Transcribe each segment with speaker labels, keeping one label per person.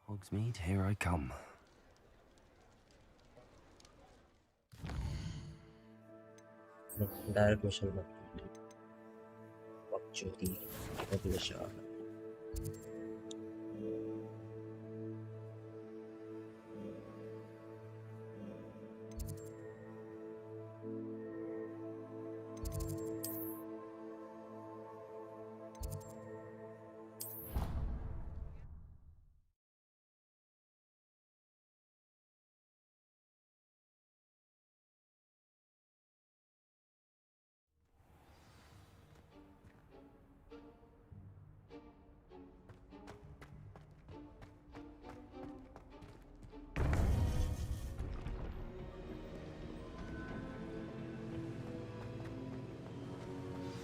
Speaker 1: Hogsmeade, here I come.
Speaker 2: Direct mission opportunity population.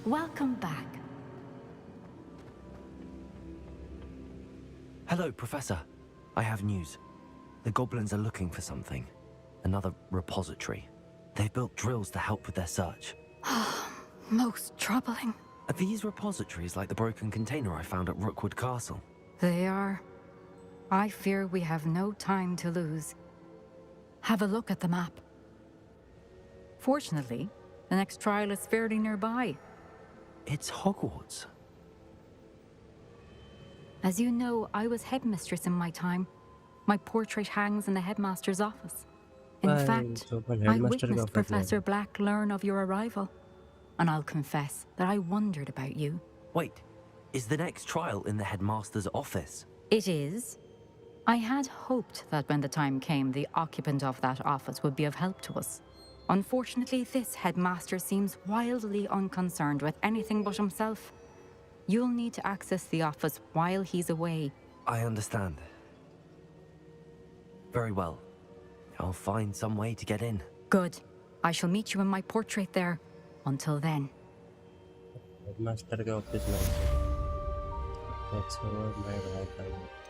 Speaker 3: Welcome back.
Speaker 1: Hello, Professor. I have news. The goblins are looking for something. Another repository. They've built drills to help with their search.
Speaker 3: Most troubling.
Speaker 1: Are these repositories like the broken container I found at Rookwood Castle?
Speaker 3: They are. I fear we have no time to lose. Have a look at the map. Fortunately, the next trial is fairly nearby.
Speaker 1: It's Hogwarts.
Speaker 3: As you know, I was headmistress in my time. My portrait hangs in the headmaster's office. In fact, I witnessed Professor Black learn of your arrival. And I'll confess that I wondered about you.
Speaker 1: Wait, is the next trial in the headmaster's office?
Speaker 3: It is. I had hoped that when the time came, the occupant of that office would be of help to us. Unfortunately, this headmaster seems wildly unconcerned with anything but himself. You'll need to access the office while he's away.
Speaker 1: I understand. Very well. I'll find some way to get in.
Speaker 3: Good. I shall meet you in my portrait there. Until then.
Speaker 2: Headmaster के office में Let's forward my right.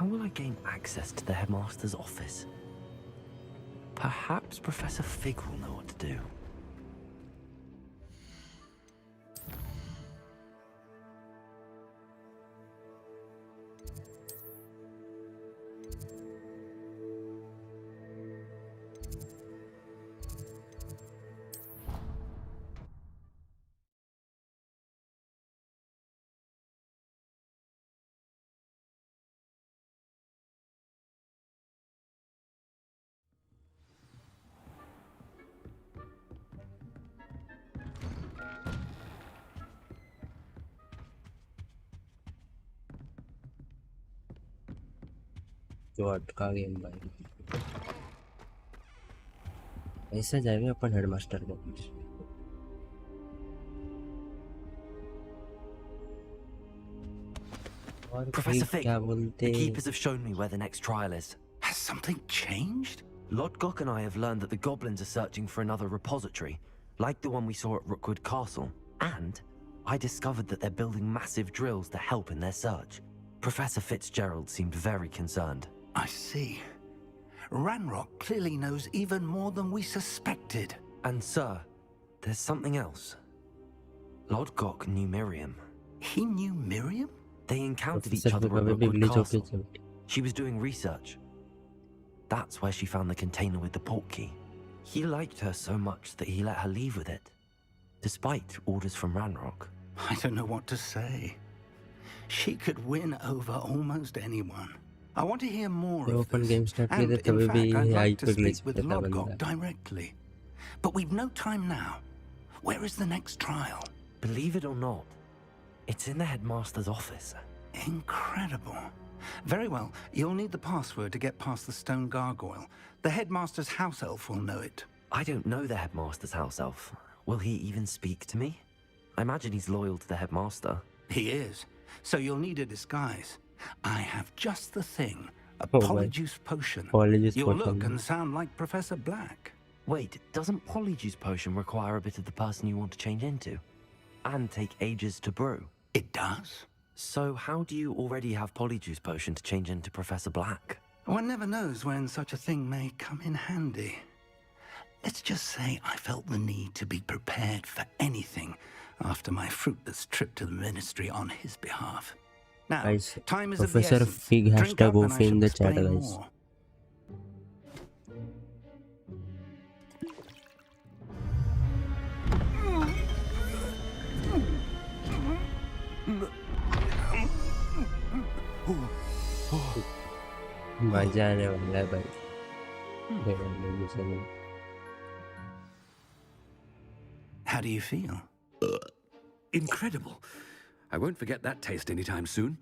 Speaker 1: How will I gain access to the headmaster's office? Perhaps Professor Fig will know what to do.
Speaker 2: जो अटका game भाई ऐसे जाएंगे अपन headmaster के पास और
Speaker 1: Professor Fig,
Speaker 2: क्या बोलते
Speaker 1: the keepers have shown me where the next trial is.
Speaker 4: Has something changed?
Speaker 1: Lodgok and I have learned that the goblins are searching for another repository, like the one we saw at Rookwood Castle. And I discovered that they're building massive drills to help in their search. Professor Fitzgerald seemed very concerned.
Speaker 4: I see. Ranrock clearly knows even more than we suspected.
Speaker 1: And sir, there's something else. Lodgok knew Miriam.
Speaker 4: He knew Miriam?
Speaker 1: They encountered each other at Rookwood Castle. She was doing research. That's where she found the container with the port key. He liked her so much that he let her leave with it, despite orders from Ranrock.
Speaker 4: I don't know what to say. She could win over almost anyone. I want to hear more of this. And in fact, I'd like to speak with Lodgok directly. But we've no time now. Where is the next trial?
Speaker 1: Believe it or not, it's in the headmaster's office.
Speaker 4: Incredible. Very well. You'll need the password to get past the stone gargoyle. The headmaster's house elf will know it.
Speaker 1: I don't know the headmaster's house elf. Will he even speak to me? I imagine he's loyal to the headmaster.
Speaker 4: He is. So you'll need a disguise. I have just the thing. A Polyjuice potion. You'll look and sound like Professor Black.
Speaker 1: Wait, doesn't Polyjuice Potion require a bit of the person you want to change into? And take ages to brew?
Speaker 4: It does.
Speaker 1: So how do you already have Polyjuice Potion to change into Professor Black?
Speaker 4: One never knows when such a thing may come in handy. Let's just say I felt the need to be prepared for anything after my fruitless trip to the Ministry on his behalf. Now,
Speaker 2: Guys,
Speaker 4: time is of the
Speaker 2: Professor
Speaker 4: essence.
Speaker 2: Fig
Speaker 4: Drink
Speaker 2: hashtag
Speaker 4: up and I
Speaker 2: Goofy in
Speaker 4: shall
Speaker 2: the chat,
Speaker 4: explain
Speaker 2: guys.
Speaker 4: more.
Speaker 2: मजा आने वाला है भाई। देखने में चलो।
Speaker 4: How do you feel?
Speaker 5: Incredible. I won't forget that taste anytime soon.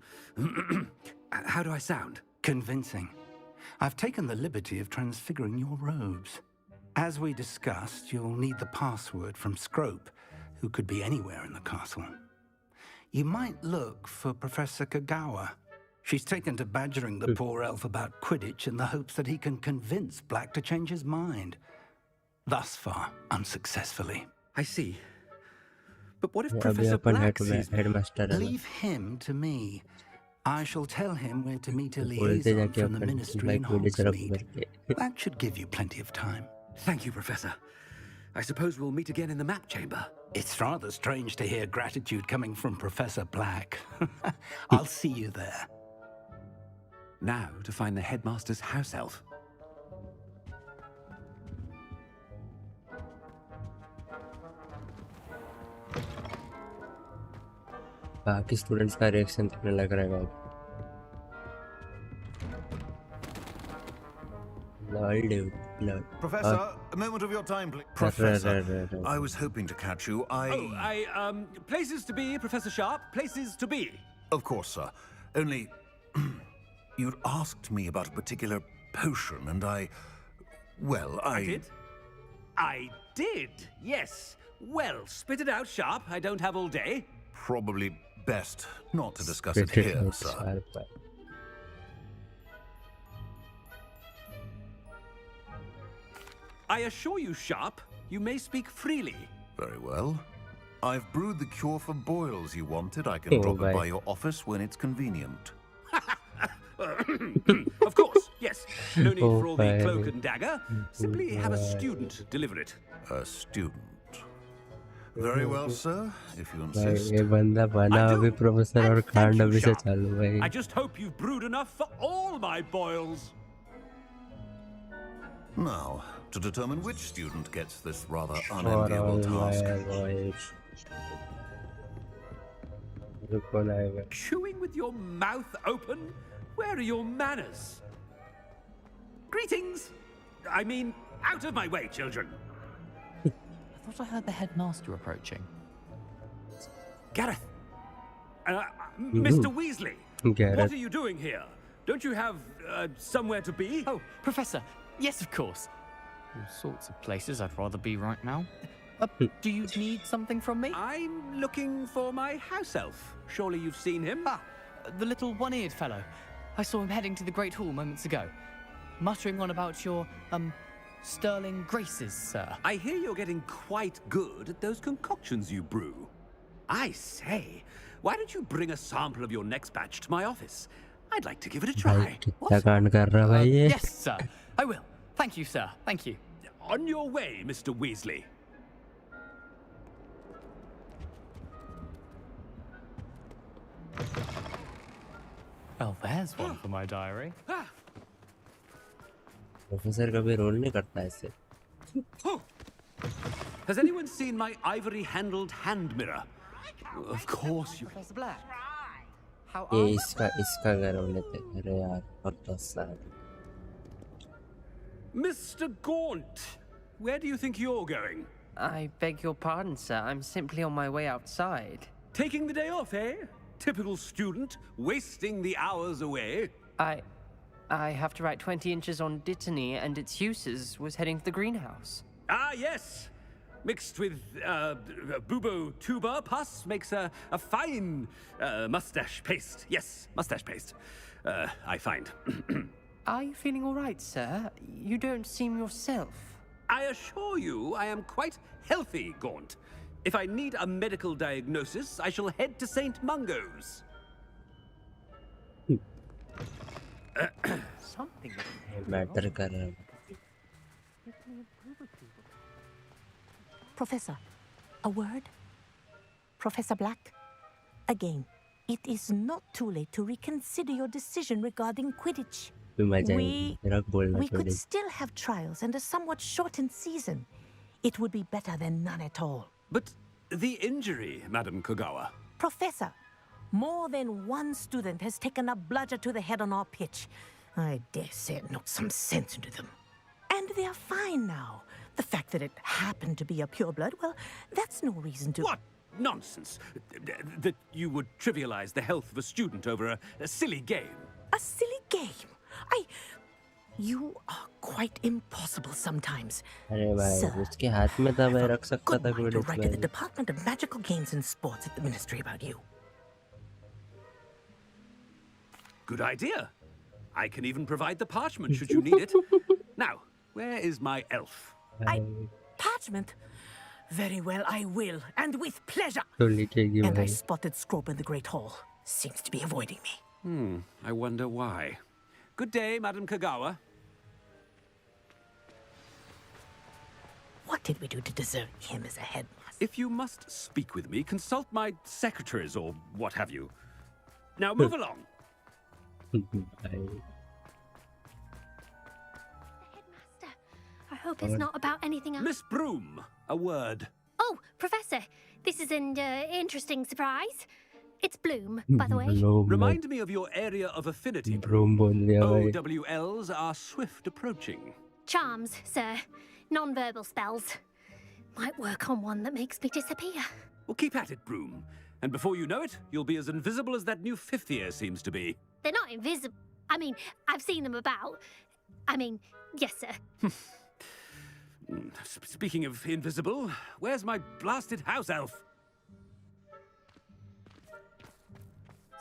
Speaker 5: How do I sound?
Speaker 4: Convincing. I've taken the liberty of transfiguring your robes. As we discussed, you'll need the password from Scrope, who could be anywhere in the castle. You might look for Professor Kagawa. She's taken to badgering the poor elf about Quidditch in the hopes that he can convince Black to change his mind. Thus far, unsuccessfully.
Speaker 5: I see. But what if
Speaker 2: अभी
Speaker 5: Professor
Speaker 2: अपन
Speaker 5: Black sees me?
Speaker 2: headmaster है ना।
Speaker 4: Leave him to me. I shall tell him where to meet a
Speaker 2: बोलते
Speaker 4: liaison
Speaker 2: जाके
Speaker 4: from the
Speaker 2: upon
Speaker 4: Ministry in
Speaker 2: like Quidditch rough
Speaker 4: Hogsmeade.
Speaker 2: करके।
Speaker 4: That should give you plenty of time.
Speaker 5: Thank you, Professor. I suppose we'll meet again in the map chamber.
Speaker 4: It's rather strange to hear gratitude coming from Professor Black. I'll see you there.
Speaker 5: Now to find the headmaster's house elf.
Speaker 2: बाकी students का reaction कितने लग रहा है Lol.
Speaker 6: Professor, a moment of your time, please. Professor, I was hoping to catch you.
Speaker 5: Places to be, Professor Sharp. Places to be.
Speaker 6: Of course, sir. Only, you'd asked me about a particular potion, and well,
Speaker 5: I did? I did, yes. Well, spit it out, Sharp. I don't have all day.
Speaker 6: Probably best not to discuss it here, sir.
Speaker 5: I assure you, Sharp, you may speak freely.
Speaker 6: Very well. I've brewed the cure for boils you wanted. I can drop it by your office when it's convenient.
Speaker 5: Of course, yes. No need for all the cloak and dagger. Simply have a student deliver it.
Speaker 6: A student. Very well, sir, if you insist.
Speaker 2: ये बंदा बना अभी professor और कांड अभी से चालू भाई।
Speaker 5: I just hope you've brewed enough for all my boils.
Speaker 6: Now, to determine which student gets this rather unenviable task.
Speaker 5: Chewing with your mouth open? Where are your manners? Greetings! I mean, out of my way, children.
Speaker 7: I thought I heard the headmaster approaching.
Speaker 5: Gareth! Mr. Weasley!
Speaker 2: Gareth.
Speaker 5: What are you doing here? Don't you have somewhere to be?
Speaker 7: Oh, Professor, yes, of course. All sorts of places I'd rather be right now. Do you need something from me?
Speaker 5: I'm looking for my house elf. Surely you've seen him?
Speaker 7: Ah, the little one-eared fellow. I saw him heading to the Great Hall moments ago, muttering on about your, sterling graces, sir.
Speaker 5: I hear you're getting quite good at those concoctions you brew. I say, why don't you bring a sample of your next batch to my office? I'd like to give it a try.
Speaker 7: Yes, sir. I will. Thank you, sir. Thank you.
Speaker 5: On your way, Mr. Weasley.
Speaker 7: Well, there's one for my diary.
Speaker 2: Professor कभी role नहीं करता ऐसे।
Speaker 5: Has anyone seen my ivory-handled hand mirror? Of course you...
Speaker 7: Professor Black. How
Speaker 2: ये
Speaker 7: are
Speaker 2: इसका घर होने थे। अरे यार बहुत sad।
Speaker 5: Mr. Gaunt, where do you think you're going?
Speaker 8: I beg your pardon, sir. I'm simply on my way outside.
Speaker 5: Taking the day off, eh? Typical student, wasting the hours away.
Speaker 8: I have to write 20 inches on Dittany and its uses. Was heading to the greenhouse.
Speaker 5: Ah, yes. Mixed with bubo tuber pus makes a fine mustache paste. Yes, mustache paste. I find.
Speaker 8: Are you feeling all right, sir? You don't seem yourself.
Speaker 5: I assure you I am quite healthy, Gaunt. If I need a medical diagnosis, I shall head to St. Mungo's.
Speaker 8: Something.
Speaker 2: Matter कर रहा है.
Speaker 9: Professor, a word? Professor Black? Again, it is not too late to reconsider your decision regarding Quidditch. We could still have trials and a somewhat shortened season. It would be better than none at all.
Speaker 5: But the injury, Madam Kogawa.
Speaker 9: Professor, more than one student has taken a bludger to the head on our pitch. I dare say it knocked some sense into them. And they are fine now. The fact that it happened to be a pureblood, well, that's no reason to...
Speaker 5: What nonsense! That you would trivialize the health of a student over a silly game.
Speaker 9: A silly game? You are quite impossible sometimes.
Speaker 2: Sir, उसके हाथ में था, मैं रख सकता था
Speaker 9: Good mind to write to the Department of Magical Games and Sports at the Ministry about you.
Speaker 5: Good idea. I can even provide the parchment should you need it. Now, where is my elf?
Speaker 9: Parchment? Very well, I will, and with pleasure.
Speaker 2: And
Speaker 9: I spotted Scrope in the Great Hall. Seems to be avoiding me.
Speaker 5: I wonder why. Good day, Madam Kogawa.
Speaker 9: What did we do to deserve him as a headmaster?
Speaker 5: If you must speak with me, consult my secretaries or what have you. Now move along.
Speaker 10: Headmaster, I hope it's not about anything else.
Speaker 5: Miss Broom, a word.
Speaker 10: Oh, Professor, this is an interesting surprise. It's Bloom, by the way.
Speaker 5: Remind me of your area of affinity. OWLs are swift approaching.
Speaker 10: Charms, sir. Non-verbal spells. Might work on one that makes me disappear.
Speaker 5: Well, keep at it, Broom. And before you know it, you'll be as invisible as that new fifth year seems to be.
Speaker 10: They're not invisible. I mean, I've seen them about. I mean, yes, sir.
Speaker 5: Speaking of invisible, where's my blasted house elf?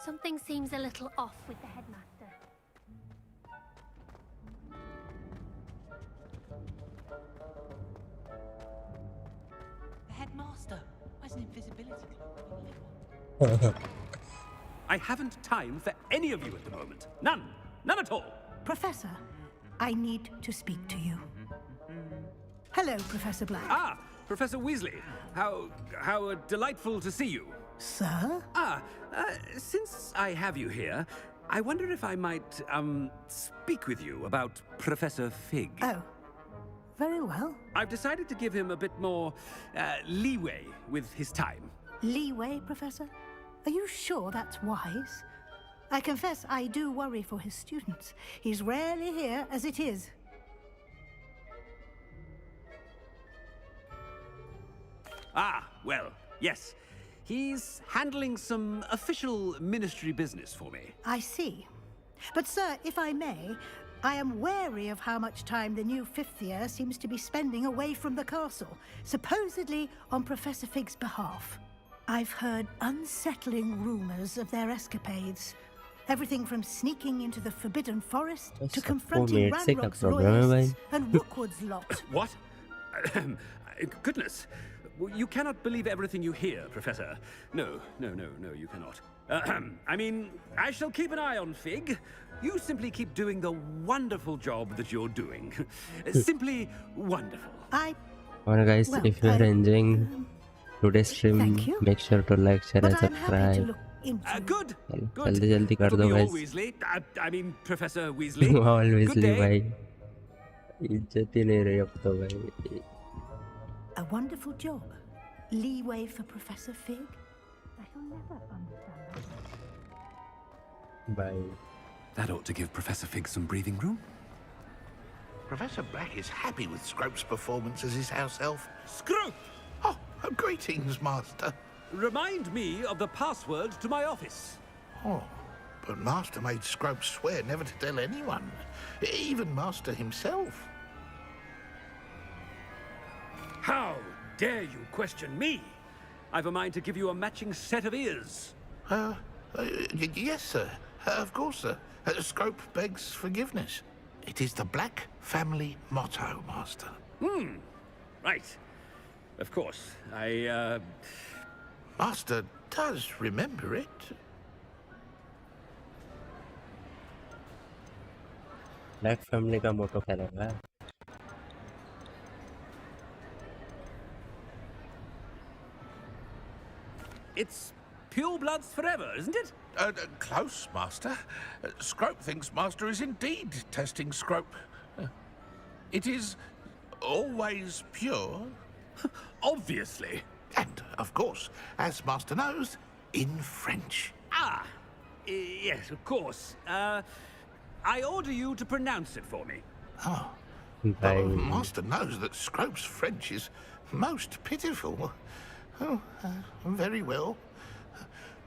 Speaker 10: Something seems a little off with the headmaster.
Speaker 11: The headmaster has an invisibility cloak.
Speaker 5: I haven't time for any of you at the moment. None. None at all.
Speaker 12: Professor, I need to speak to you. Hello, Professor Black.
Speaker 5: Ah, Professor Weasley. How delightful to see you.
Speaker 12: Sir?
Speaker 5: Since I have you here, I wonder if I might, speak with you about Professor Fig.
Speaker 12: Oh, very well.
Speaker 5: I've decided to give him a bit more, leeway with his time.
Speaker 12: Leeway, Professor? Are you sure that's wise? I confess I do worry for his students. He's rarely here as it is.
Speaker 5: Ah, well, yes. He's handling some official ministry business for me.
Speaker 12: I see. But, sir, if I may, I am wary of how much time the new fifth year seems to be spending away from the castle, supposedly on Professor Fig's behalf. I've heard unsettling rumors of their escapades. Everything from sneaking into the Forbidden Forest to confronting Ranrock's royalists and Rookwood's lot.
Speaker 5: What? Goodness. You cannot believe everything you hear, Professor. No, you cannot. I mean, I shall keep an eye on Fig. You simply keep doing the wonderful job that you're doing. Simply wonderful.
Speaker 2: Alright guys, if you are enjoying today's stream, make sure to like, share and subscribe.
Speaker 5: Good.
Speaker 2: जल्दी कर दो guys.
Speaker 5: Weasley. I mean, Professor Weasley.
Speaker 2: All Weasley भाई. इज्जत ही नहीं रही अब तो भाई.
Speaker 12: A wonderful job. Leeway for Professor Fig? I shall never understand that.
Speaker 2: Bye.
Speaker 5: That ought to give Professor Fig some breathing room.
Speaker 6: Professor Black is happy with Scrope's performance as his house elf.
Speaker 5: Scrope!
Speaker 6: Oh, greetings, Master.
Speaker 5: Remind me of the password to my office.
Speaker 6: Oh, but Master made Scrope swear never to tell anyone, even Master himself.
Speaker 5: How dare you question me? I've a mind to give you a matching set of ears.
Speaker 6: Yes, sir. Of course, sir. Scrope begs forgiveness. It is the Black family motto, Master.
Speaker 5: Right. Of course.
Speaker 13: Master does remember it.
Speaker 2: Black family का motto क्या रहेगा?
Speaker 5: It's pure bloods forever, isn't it?
Speaker 13: Close, Master. Scrope thinks Master is indeed testing Scrope. It is always pure.
Speaker 5: Obviously.
Speaker 13: And, of course, as Master knows, in French.
Speaker 5: Ah, yes, of course. I order you to pronounce it for me.
Speaker 13: Oh. Master knows that Scrope's French is most pitiful. Oh, very well.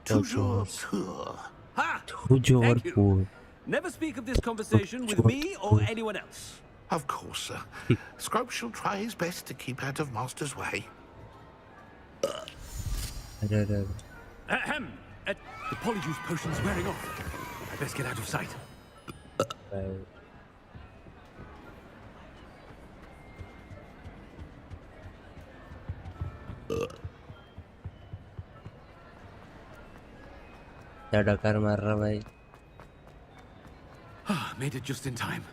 Speaker 13: Toujours pur.
Speaker 5: Ha!
Speaker 2: Toujours
Speaker 5: Thank you.
Speaker 2: pur.
Speaker 5: Never speak of this conversation with me or anyone else.
Speaker 13: Of course, sir. Scrope shall try his best to keep out of Master's way.
Speaker 5: Ahem. The polyjuice potion's wearing off. I best get out of sight. Made it just in time.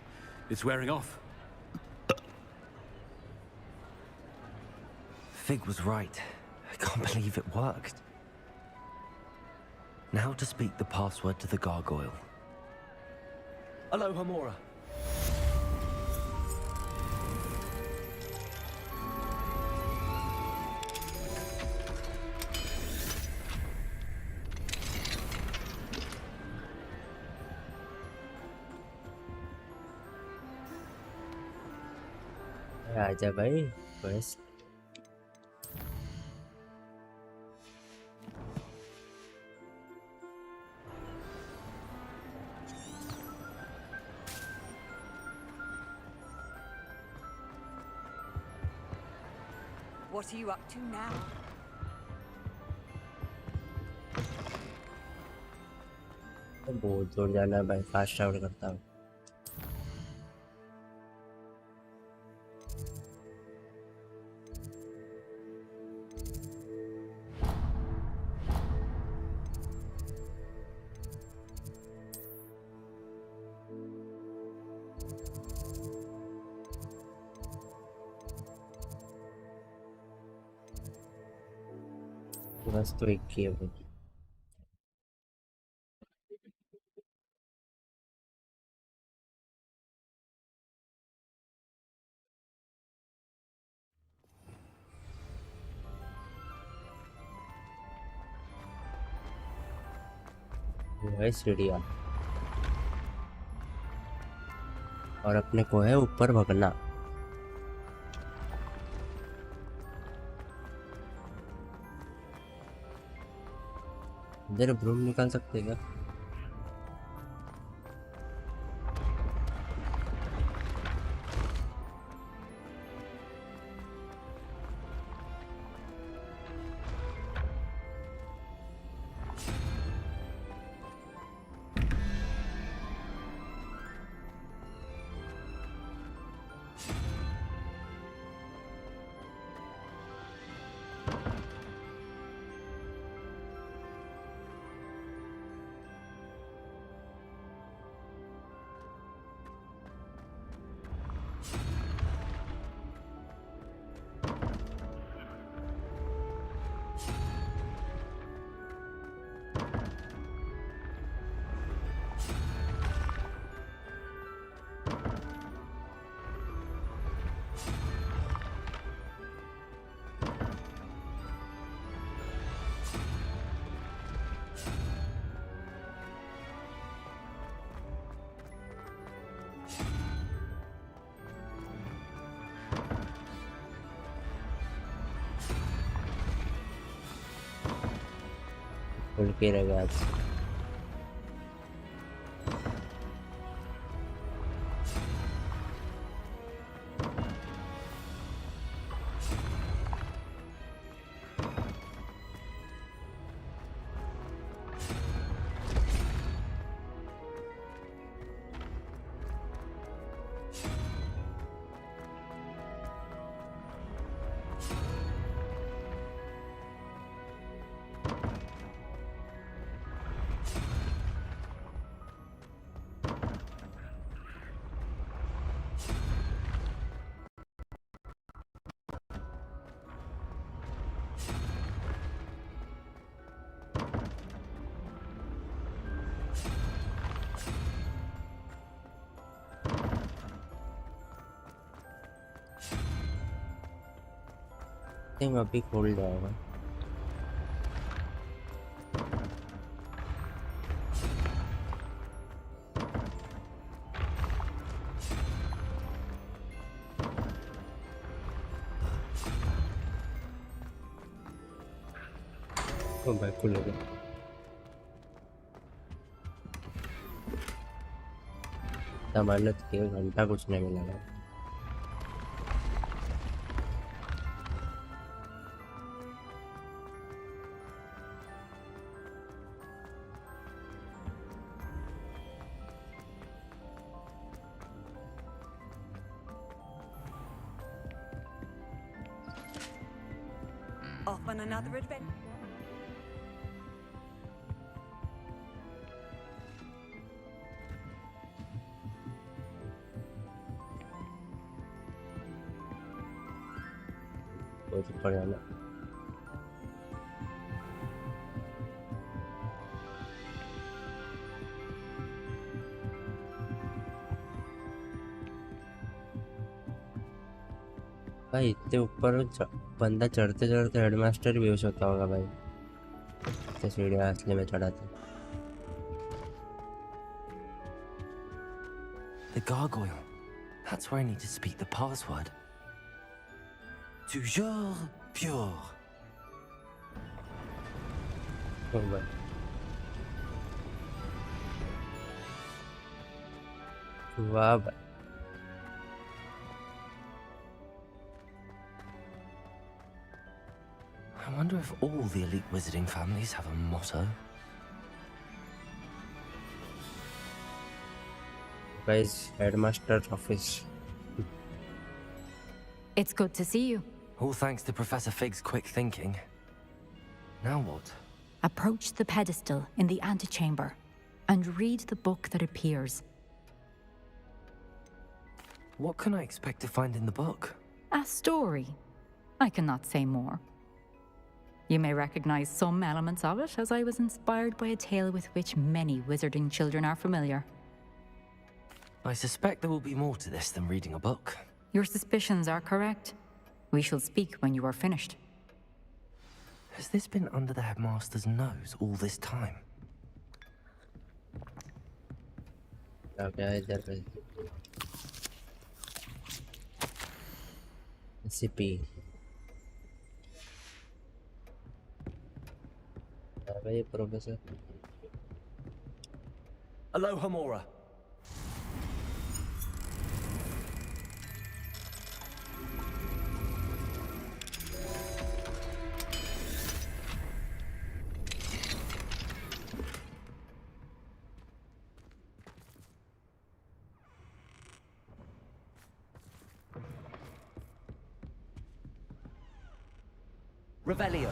Speaker 5: It's wearing off.
Speaker 1: Fig was right. I can't believe it worked. Now to speak the password to the gargoyle. Aloha Mora.
Speaker 2: आजा भाई बस
Speaker 14: What are you up to now?
Speaker 2: बहुत जोर जाना भाई fast travel करता हूँ बस तो एक ही है भाई है सीढ़ियाँ और अपने को है ऊपर भगना इधर ब्रूम निकाल सकते क्या खुल के रहेगा आज थिंक अभी खोल जाएगा. ओ भाई खुलेगा. मेहनत की घंटा कुछ नहीं मिला.
Speaker 14: Off on another adventure.
Speaker 2: ऊपर जाना. भाई इतने ऊपर बंदा चढ़ते चढ़ते हेडमास्टर भी हो सकता होगा भाई. इतने सीढ़ियाँ असली में चढ़ा था.
Speaker 1: The gargoyle. That's where I need to speak the password. Toujours pure.
Speaker 2: Oh भाई. वाह भाई.
Speaker 1: I wonder if all the elite wizarding families have a motto.
Speaker 2: Guys, headmaster's office.
Speaker 3: It's good to see you.
Speaker 1: All thanks to Professor Fig's quick thinking. Now what?
Speaker 3: Approach the pedestal in the antechamber and read the book that appears.
Speaker 1: What can I expect to find in the book?
Speaker 3: A story. I cannot say more. You may recognize some elements of it, as I was inspired by a tale with which many wizarding children are familiar.
Speaker 1: I suspect there will be more to this than reading a book.
Speaker 3: Your suspicions are correct. We shall speak when you are finished.
Speaker 1: Has this been under the headmaster's nose all this time?
Speaker 2: Okay, SCP. Professor.
Speaker 5: Aloha Mora. Revelio.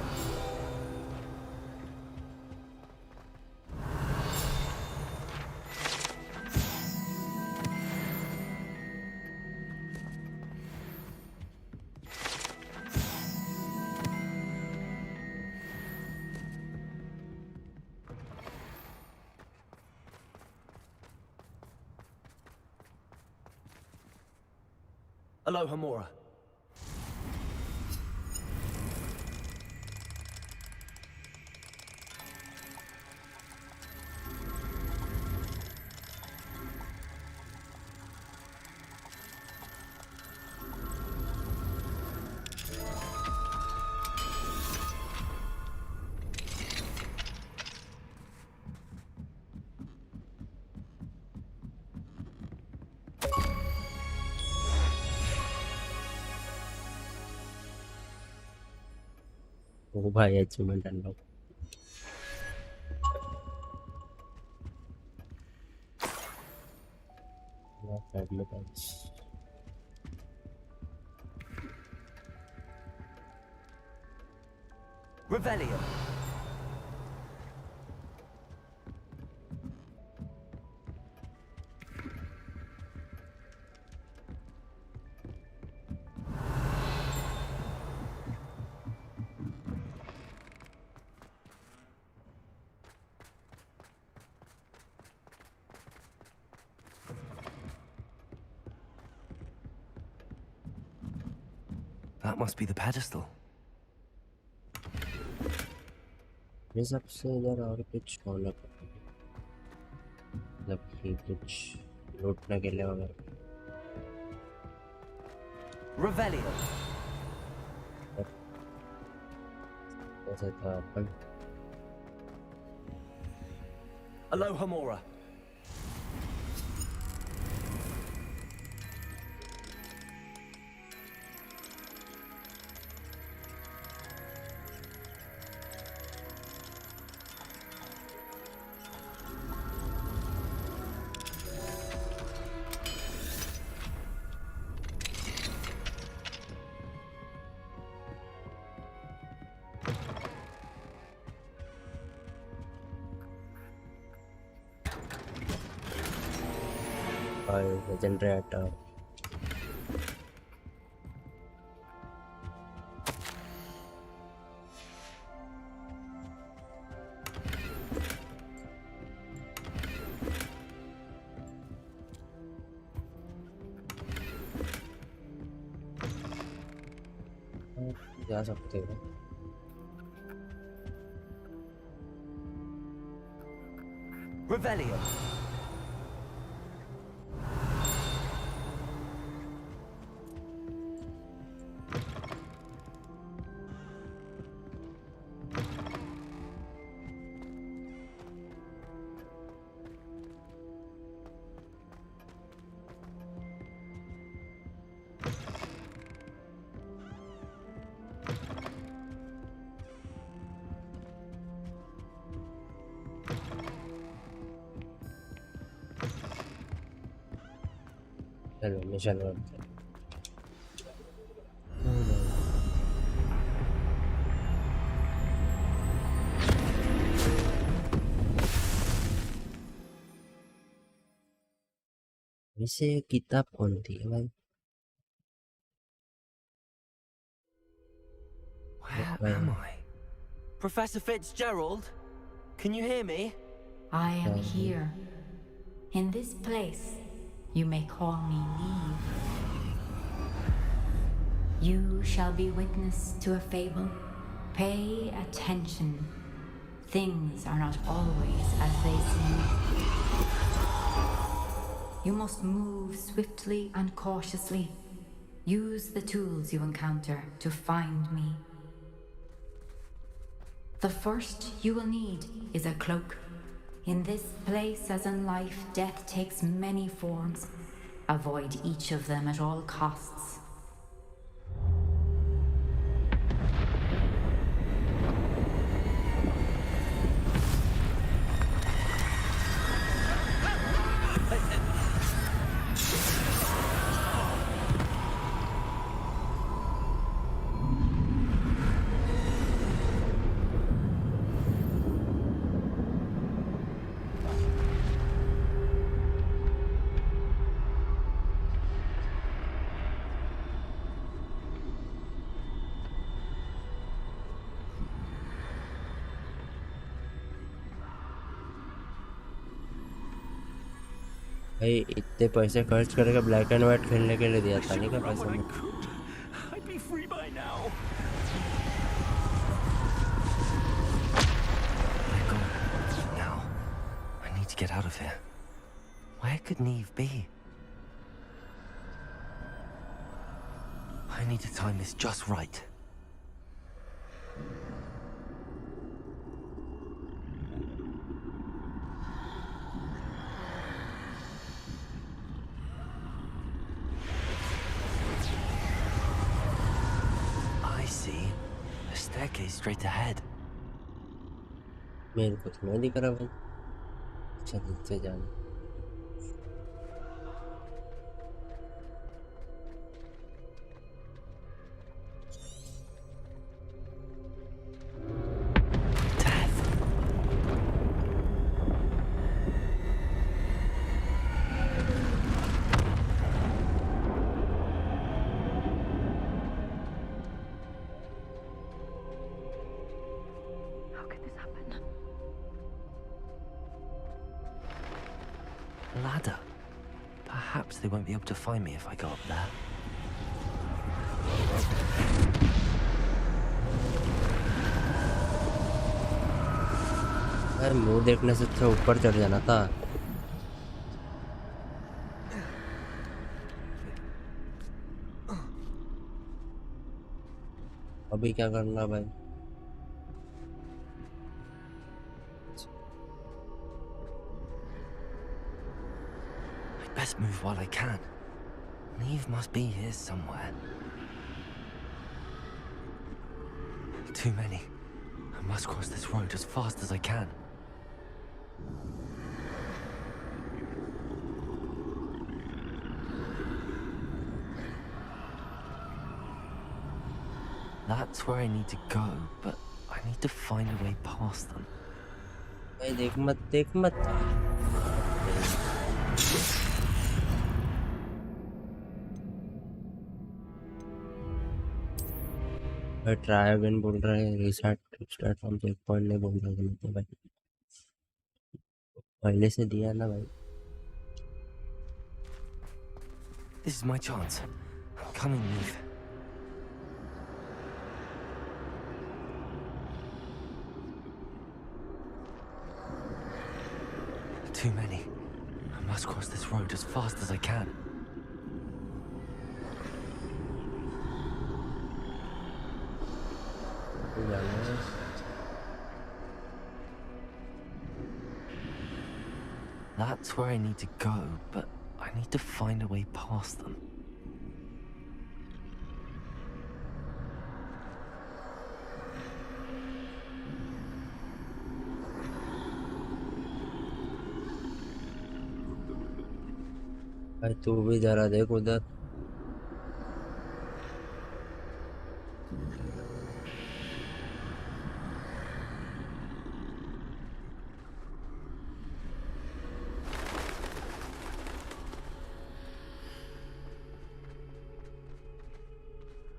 Speaker 5: Aloha Mora.
Speaker 2: Oh भाई achievement unlock.
Speaker 5: Revelio.
Speaker 1: That must be the pedestal.
Speaker 2: इस सबसे इधर और कुछ होना मतलब कि कुछ लूटने के लिए वगैरह
Speaker 1: Revelio.
Speaker 2: ऐसा था अपन
Speaker 1: Alohomora.
Speaker 2: और जनरेटर जा सकते हो
Speaker 1: Revelio.
Speaker 2: चलो मिशन वर्क वैसे किताब कौन थी भाई
Speaker 1: Where am I? Professor Fitzgerald? Can you hear me?
Speaker 3: I am here. In this place, you may call me Neve. You shall be witness to a fable. Pay attention. Things are not always as they seem. You must move swiftly and cautiously. Use the tools you encounter to find me. The first you will need is a cloak. In this place, as in life, death takes many forms. Avoid each of them at all costs.
Speaker 2: भाई इतने पैसे खर्च करके black and white खेलने के लिए दिया था नहीं क्या पैसे में
Speaker 5: I'd be free by now.
Speaker 1: Now, I need to get out of here. Where could Neve be? I need to time this just right. Staircase straight ahead.
Speaker 2: मेरे को तो नहीं दिख रहा भाई चलते जाना
Speaker 1: Ladder. Perhaps they won't be able to find me if I go up there.
Speaker 2: अरे मुंह देखने से अच्छा ऊपर चढ़ जाना था। अभी क्या करना भाई?
Speaker 1: I'd best move while I can. Neve must be here somewhere. Too many. I must cross this road as fast as I can. That's where I need to go, but I need to find a way past them.
Speaker 2: भाई देख मत। Try again बोल रहे हैं, restart from check point नहीं बोल रहे हैं भाई, पहले से दिया ना भाई।
Speaker 1: This is my chance. I'm coming, Neve. Too many. I must cross this road as fast as I can. That's where I need to go, but I need to find a way past them.
Speaker 2: भाई तू भी जरा देख उधर।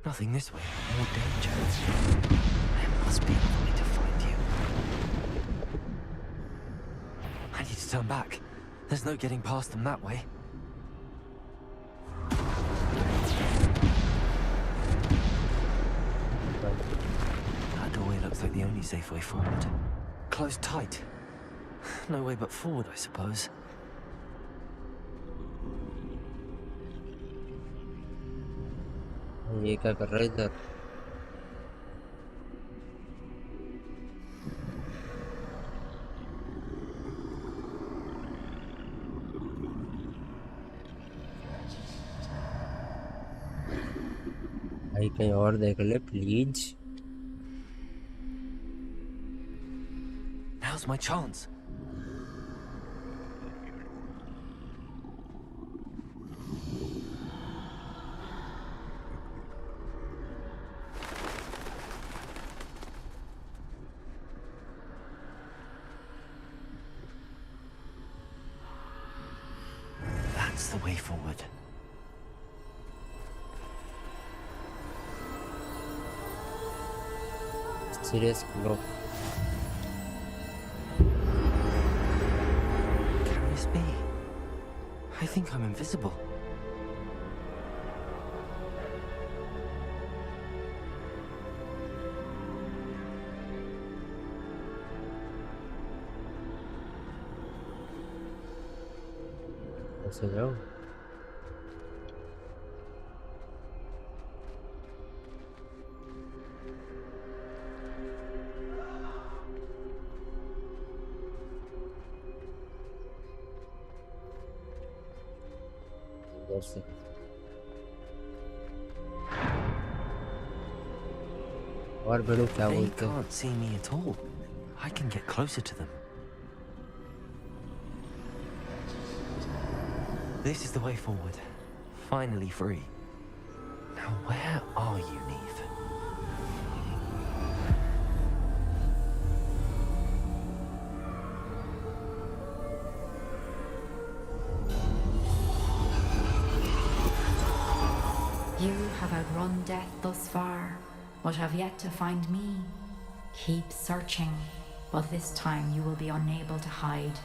Speaker 1: Nothing this way. More danger. There must be another way to find you. I need to turn back. There's no getting past them that way. That doorway looks like the only safe way forward. Closed tight. No way but forward, I suppose.
Speaker 2: ये क्या कर रहा है इधर? भाई कहीं और देख ले please.
Speaker 1: Now's my chance. That's the way forward.
Speaker 2: Serious bro.
Speaker 1: Can this be? I think I'm invisible.
Speaker 2: ऐसे जाओ। से और बड़े क्या
Speaker 1: They
Speaker 2: बोलते हैं?
Speaker 1: can't see me at all. I can get closer to them. This is the way forward. Finally free. Now where are you, Neve?
Speaker 3: You have outrun death thus far, but have yet to find me. Keep searching, but this time you will be unable to hide.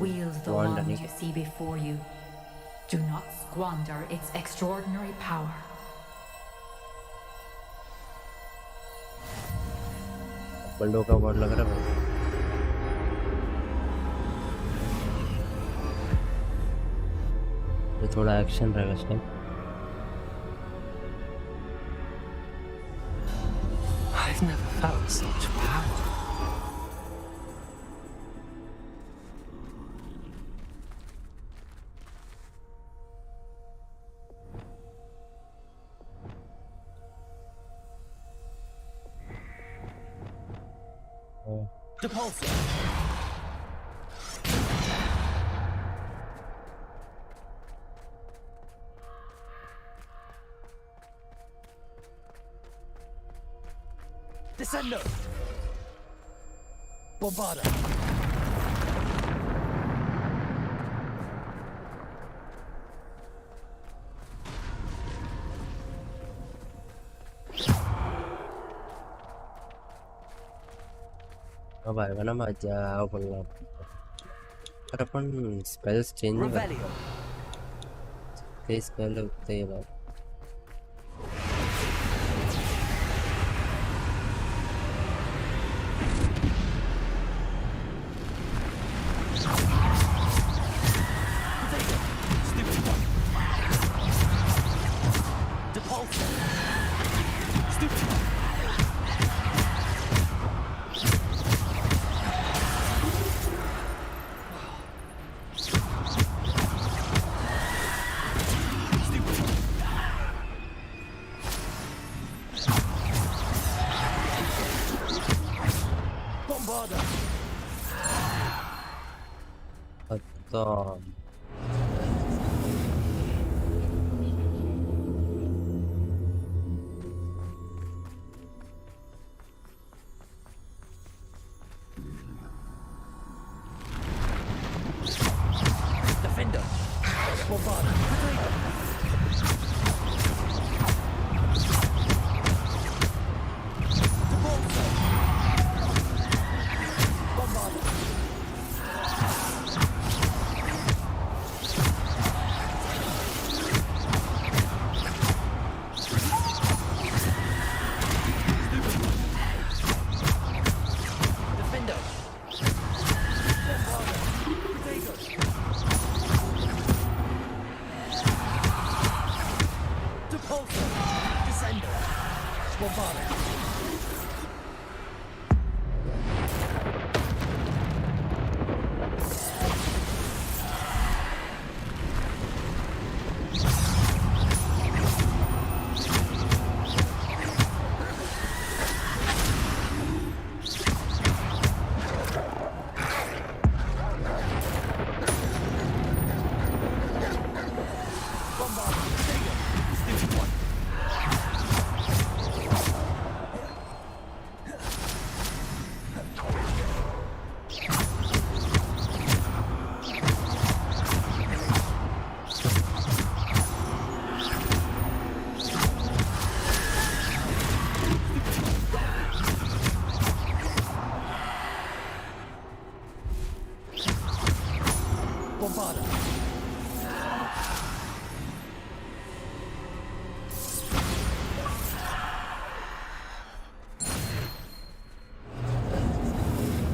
Speaker 3: Wield the wand you see before you. Do not squander its extraordinary power.
Speaker 2: बंडों का ward लग रहा है भाई। ये थोड़ा action रहेगा इसमें।
Speaker 1: I've never felt such power.
Speaker 5: Depulsor. Descendo. Bombarda.
Speaker 2: अब आएगा ना मजा बोलना। पर अपन स्पेल्स चेंज नहीं कर सकते। स्पेल होते हैं बात।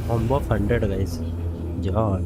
Speaker 2: Combo of 100 guys. John.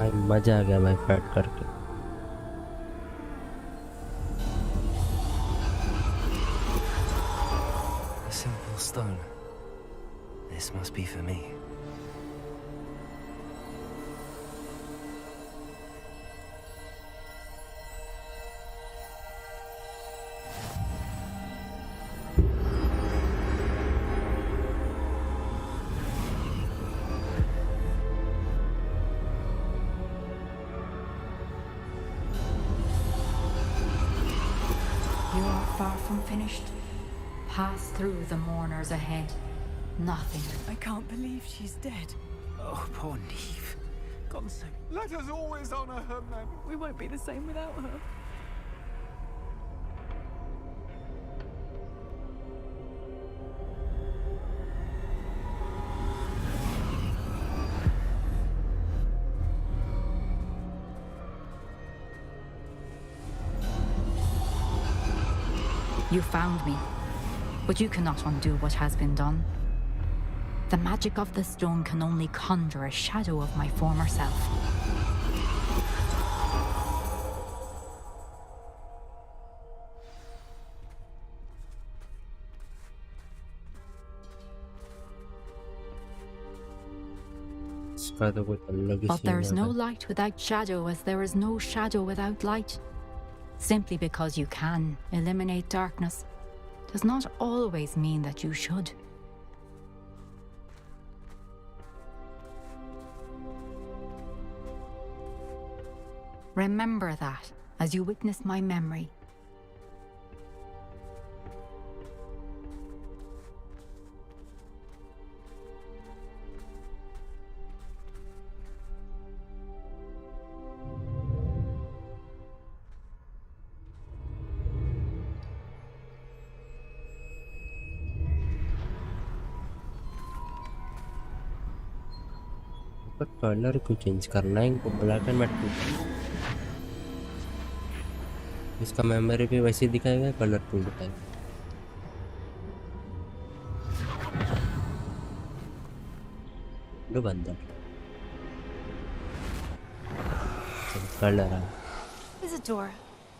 Speaker 2: भाई मजा आ गया भाई फाइट करके।
Speaker 1: A simple stone. This must be for me.
Speaker 3: You are far from finished. Pass through the mourners ahead. Nothing.
Speaker 11: I can't believe she's dead.
Speaker 5: Oh, poor Neve. Gone so.
Speaker 11: Let us always honor her memory. We won't be the same without her.
Speaker 3: You found me, but you cannot undo what has been done. The magic of the stone can only conjure a shadow of my former self. But there is no light without shadow, as there is no shadow without light. Simply because you can eliminate darkness does not always mean that you should. Remember that as you witness my memory.
Speaker 2: Colour को change करना है इनको black and white इसका memory भी वैसे दिखाएगा colourful दिखाएगा दो बंदर colour
Speaker 15: Isidora,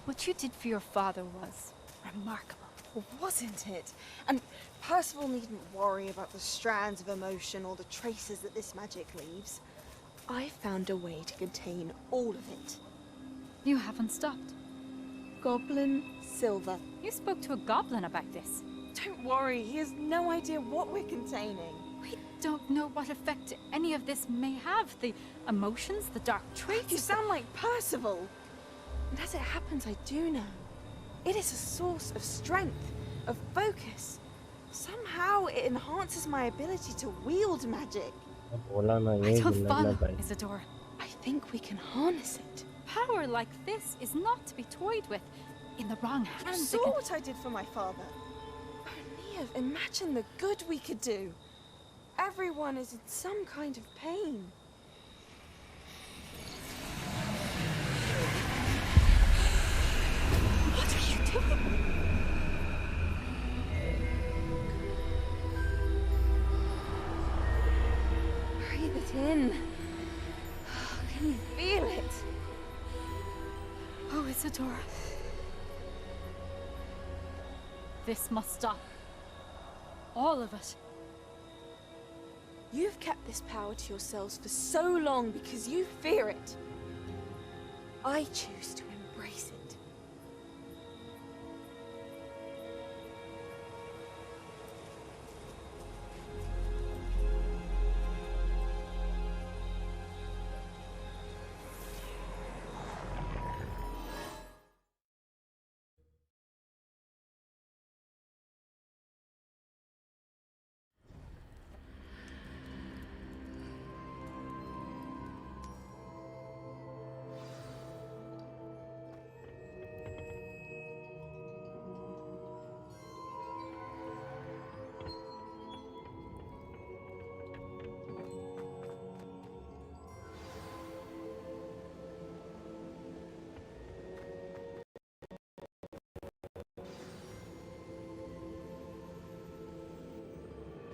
Speaker 15: what you did for your father was remarkable.
Speaker 16: Well, wasn't it? And Percival needn't worry about the strands of emotion or the traces that this magic leaves. I found a way to contain all of it.
Speaker 3: You haven't stopped.
Speaker 16: Goblin silver.
Speaker 3: You spoke to a goblin about this.
Speaker 16: Don't worry, he has no idea what we're containing.
Speaker 3: We don't know what effect any of this may have. The emotions, the dark traits.
Speaker 16: You sound like Percival. And as it happens, I do know. It is a source of strength, of focus. Somehow it enhances my ability to wield magic.
Speaker 3: Have fun, Isidora.
Speaker 16: I think we can harness it.
Speaker 3: Power like this is not to be toyed with. In the wrong hands,
Speaker 16: You saw what I did for my father. Only imagine the good we could do. Everyone is in some kind of pain.
Speaker 3: What are you doing?
Speaker 16: Breathe it in. Can you feel it?
Speaker 3: Oh, Isidora. This must stop. All of it.
Speaker 16: You've kept this power to yourselves for so long because you fear it. I choose to embrace it.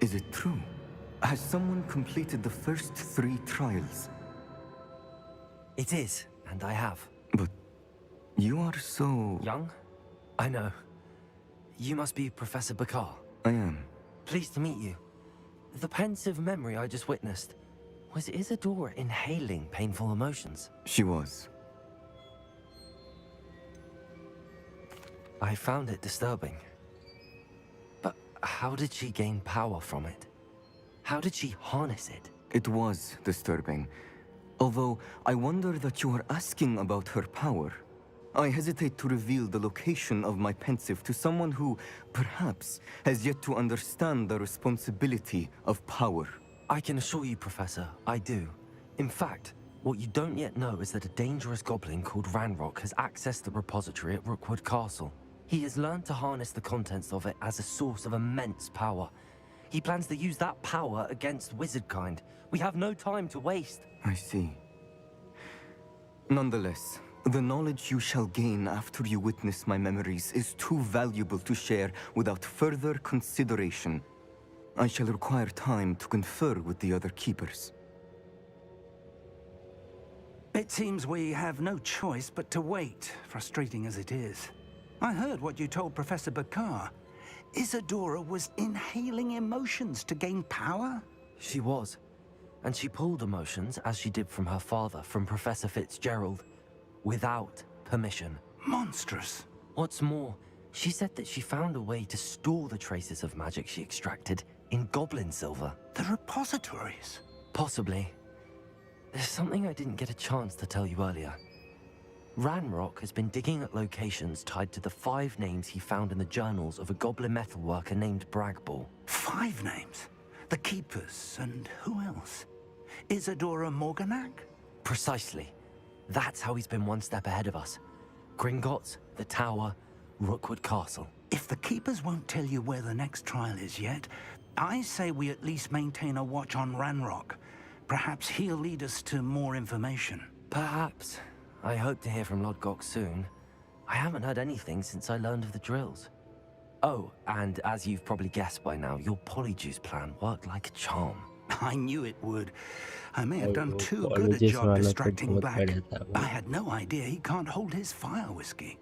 Speaker 17: Is it true? Has someone completed the first 3 trials?
Speaker 1: It is, and I have.
Speaker 17: But you are so...
Speaker 1: young? I know. You must be Professor Bakar.
Speaker 17: I am.
Speaker 1: Pleased to meet you. The pensive memory I just witnessed. Was Isidora inhaling painful emotions?
Speaker 17: She was.
Speaker 1: I found it disturbing. But how did she gain power from it? How did she harness it?
Speaker 17: It was disturbing. Although, I wonder that you are asking about her power. I hesitate to reveal the location of my pensive to someone who, perhaps, has yet to understand the responsibility of power.
Speaker 1: I can assure you, Professor, I do. In fact, what you don't yet know is that a dangerous goblin called Ranrock has accessed the repository at Rookwood Castle. He has learned to harness the contents of it as a source of immense power. He plans to use that power against wizardkind. We have no time to waste.
Speaker 17: I see. Nonetheless, the knowledge you shall gain after you witness my memories is too valuable to share without further consideration. I shall require time to confer with the other keepers.
Speaker 4: It seems we have no choice but to wait, frustrating as it is. I heard what you told Professor Bakar. Isidora was inhaling emotions to gain power?
Speaker 1: She was. And she pulled emotions, as she did from her father, from Professor Fitzgerald, without permission.
Speaker 4: Monstrous.
Speaker 1: What's more, she said that she found a way to store the traces of magic she extracted in goblin silver.
Speaker 4: The repositories?
Speaker 1: Possibly. There's something I didn't get a chance to tell you earlier. Ranrock has been digging at locations tied to the 5 names he found in the journals of a goblin metalworker named Bragball.
Speaker 4: 5 names? The Keepers, and who else? Isidora Morganac?
Speaker 1: Precisely. That's how he's been one step ahead of us. Gringotts, the Tower, Rookwood Castle.
Speaker 4: If the Keepers won't tell you where the next trial is yet, I say we at least maintain a watch on Ranrock. Perhaps he'll lead us to more information.
Speaker 1: Perhaps. I hope to hear from Lodgok soon. I haven't heard anything since I learned of the drills. Oh, and as you've probably guessed by now, your polyjuice plan worked like a charm.
Speaker 4: I knew it would. I may have done too good a job distracting Black. I had no idea he can't hold his fire whiskey.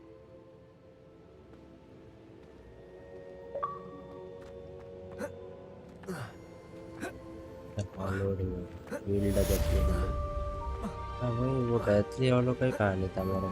Speaker 2: वो battery वालों का ही कहानी था मेरा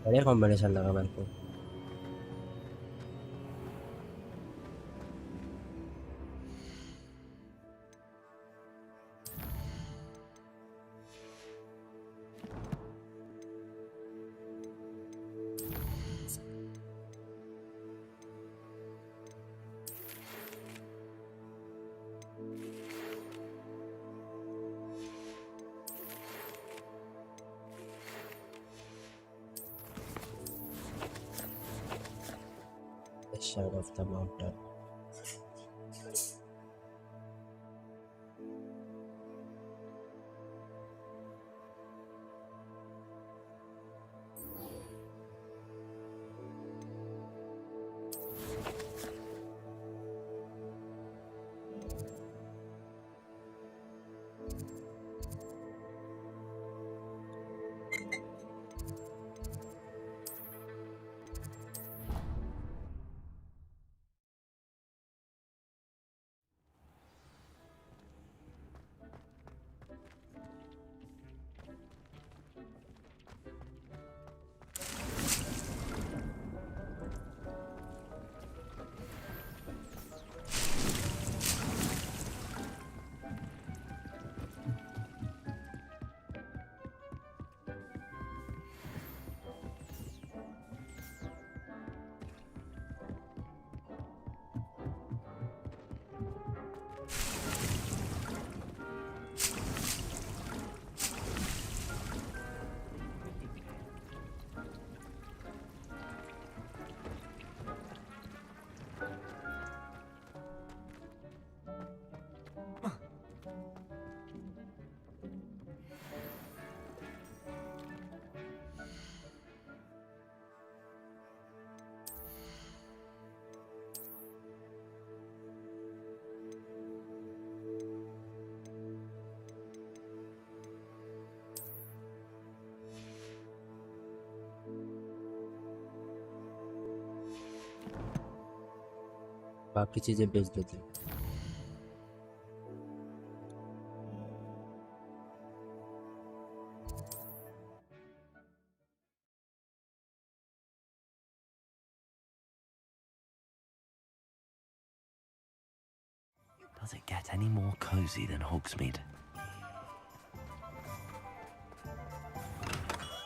Speaker 2: बढ़िया combination लगा मेरे को side of the mountain. बाकी चीजें बेच देते हैं।
Speaker 1: Does it get any more cozy than Hogsmeade?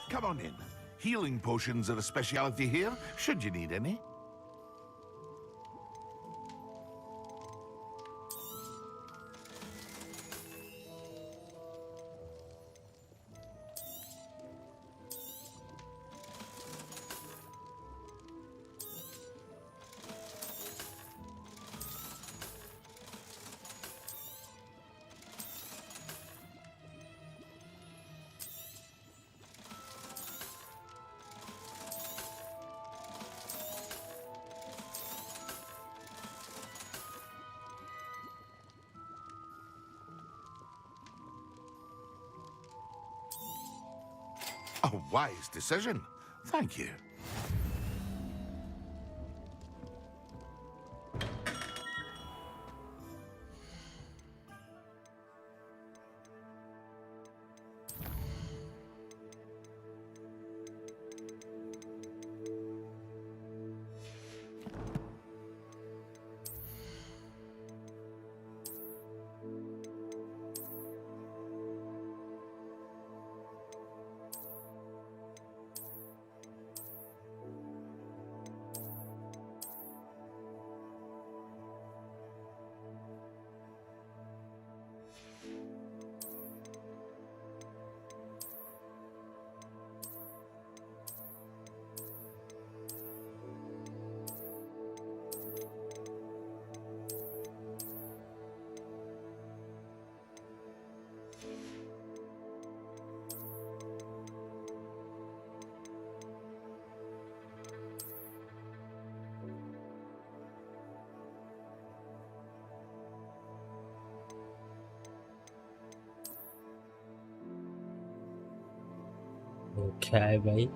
Speaker 13: Come on in. Healing potions are a speciality here, should you need any. A wise decision. Thank you.
Speaker 2: क्या है भाई?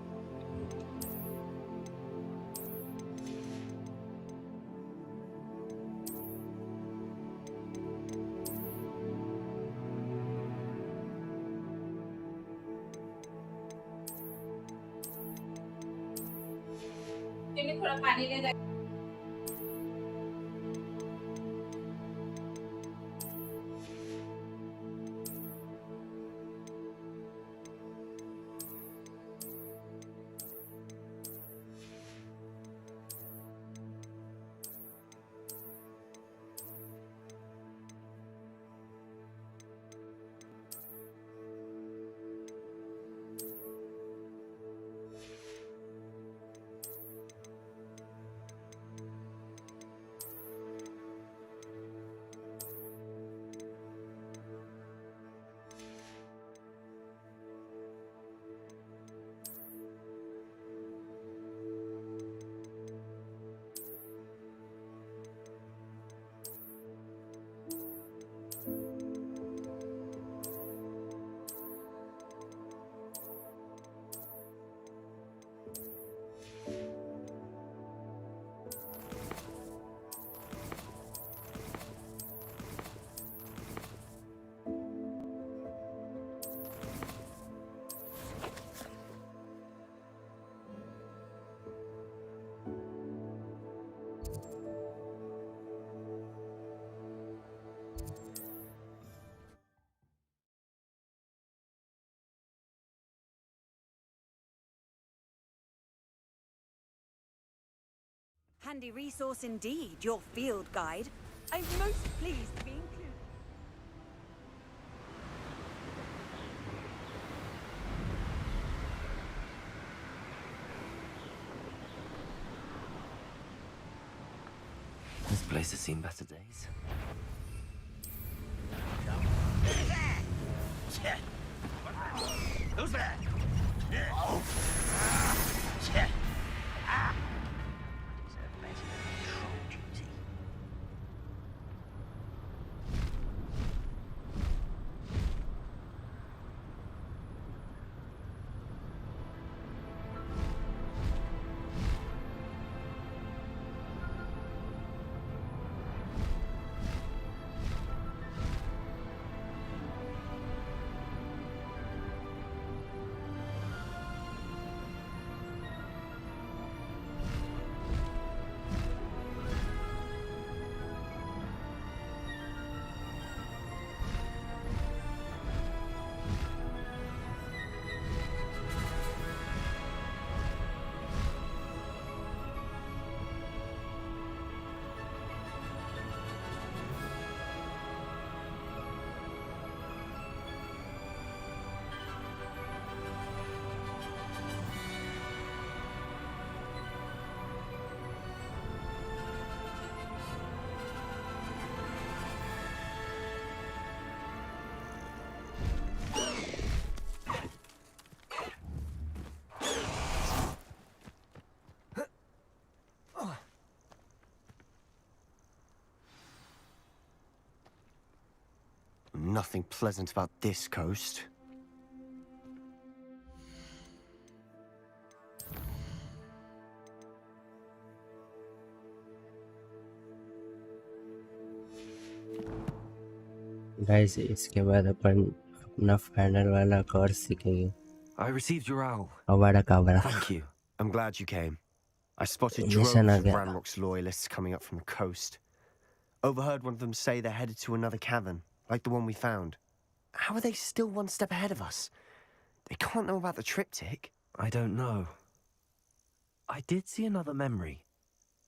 Speaker 16: थोड़ा पानी ले जा।
Speaker 14: Handy resource indeed, your field guide. I'm most pleased to be included.
Speaker 1: This place has seen better days.
Speaker 18: Who's there? Nothing pleasant about this coast.
Speaker 2: Guys, इसके बाद अपन अपना फाइनल वाला कोर्स सीखेंगे.
Speaker 1: I received your owl.
Speaker 2: Awada kabara.
Speaker 18: Thank you. I'm glad you came. I spotted droves
Speaker 2: Mission
Speaker 18: of
Speaker 2: आ गया.
Speaker 18: Ranrock's loyalists coming up from the coast. Overheard one of them say they're headed to another cavern, like the one we found. How are they still one step ahead of us? They can't know about the triptych.
Speaker 1: I don't know. I did see another memory.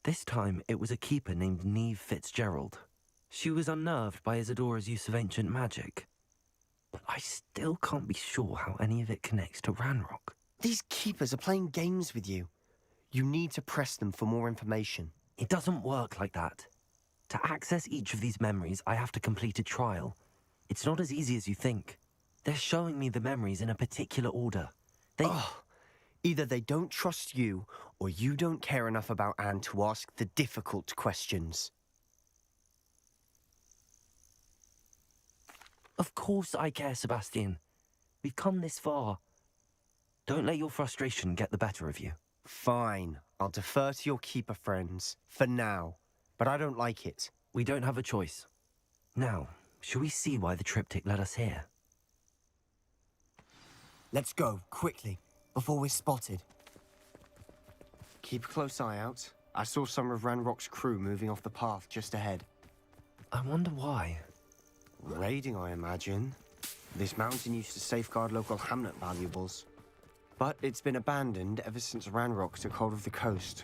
Speaker 1: This time, it was a keeper named Neve Fitzgerald. She was unnerved by Isidora's use of ancient magic. But I still can't be sure how any of it connects to Ranrock.
Speaker 18: These keepers are playing games with you. You need to press them for more information.
Speaker 1: It doesn't work like that. To access each of these memories, I have to complete a trial. It's not as easy as you think. They're showing me the memories in a particular order.
Speaker 18: Either they don't trust you, or you don't care enough about Anne to ask the difficult questions.
Speaker 1: Of course I care, Sebastian. We've come this far. Don't let your frustration get the better of you.
Speaker 18: Fine. I'll defer to your keeper friends. For now. But I don't like it.
Speaker 1: We don't have a choice. Now, shall we see why the triptych led us here?
Speaker 18: Let's go, quickly, before we're spotted. Keep a close eye out. I saw some of Ranrock's crew moving off the path just ahead.
Speaker 1: I wonder why.
Speaker 18: Raiding, I imagine. This mountain used to safeguard local hamlet valuables. But it's been abandoned ever since Ranrock took hold of the coast.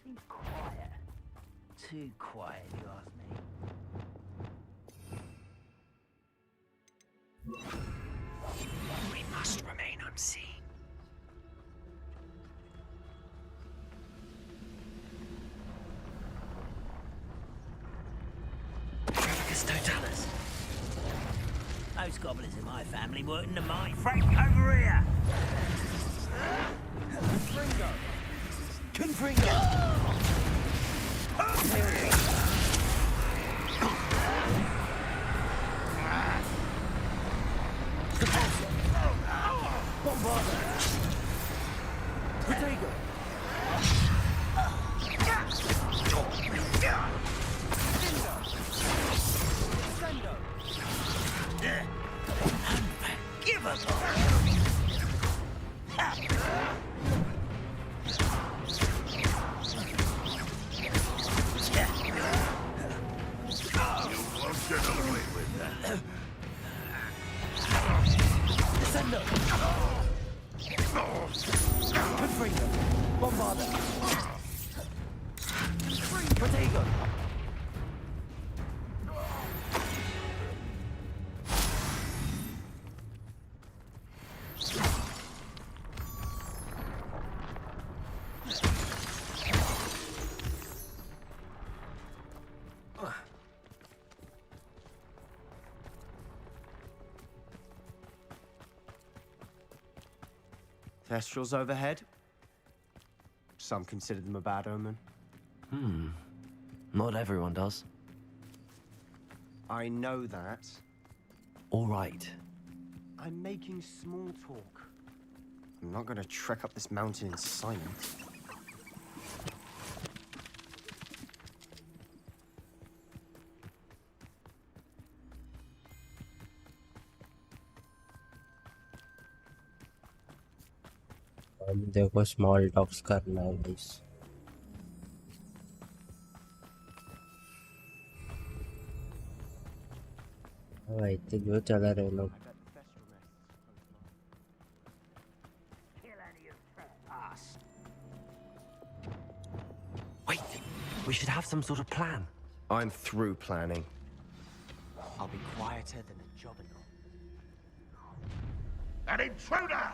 Speaker 19: Seems quiet. Too quiet, if you ask me. We must remain unseen. Totalis. Those goblins in my family weren't in the mine. Frank, over here! Confringo! Confringo!
Speaker 18: Thestrals overhead. Some consider them a bad omen.
Speaker 1: Not everyone does.
Speaker 18: I know that.
Speaker 1: All right.
Speaker 18: I'm making small talk. I'm not gonna trek up this mountain in silence.
Speaker 2: देखो small talks करना है guys. भाई तो जो चला रहे लोग.
Speaker 1: Wait, we should have some sort of plan.
Speaker 18: I'm through planning. I'll be quieter than a jobberknoll.
Speaker 13: An intruder!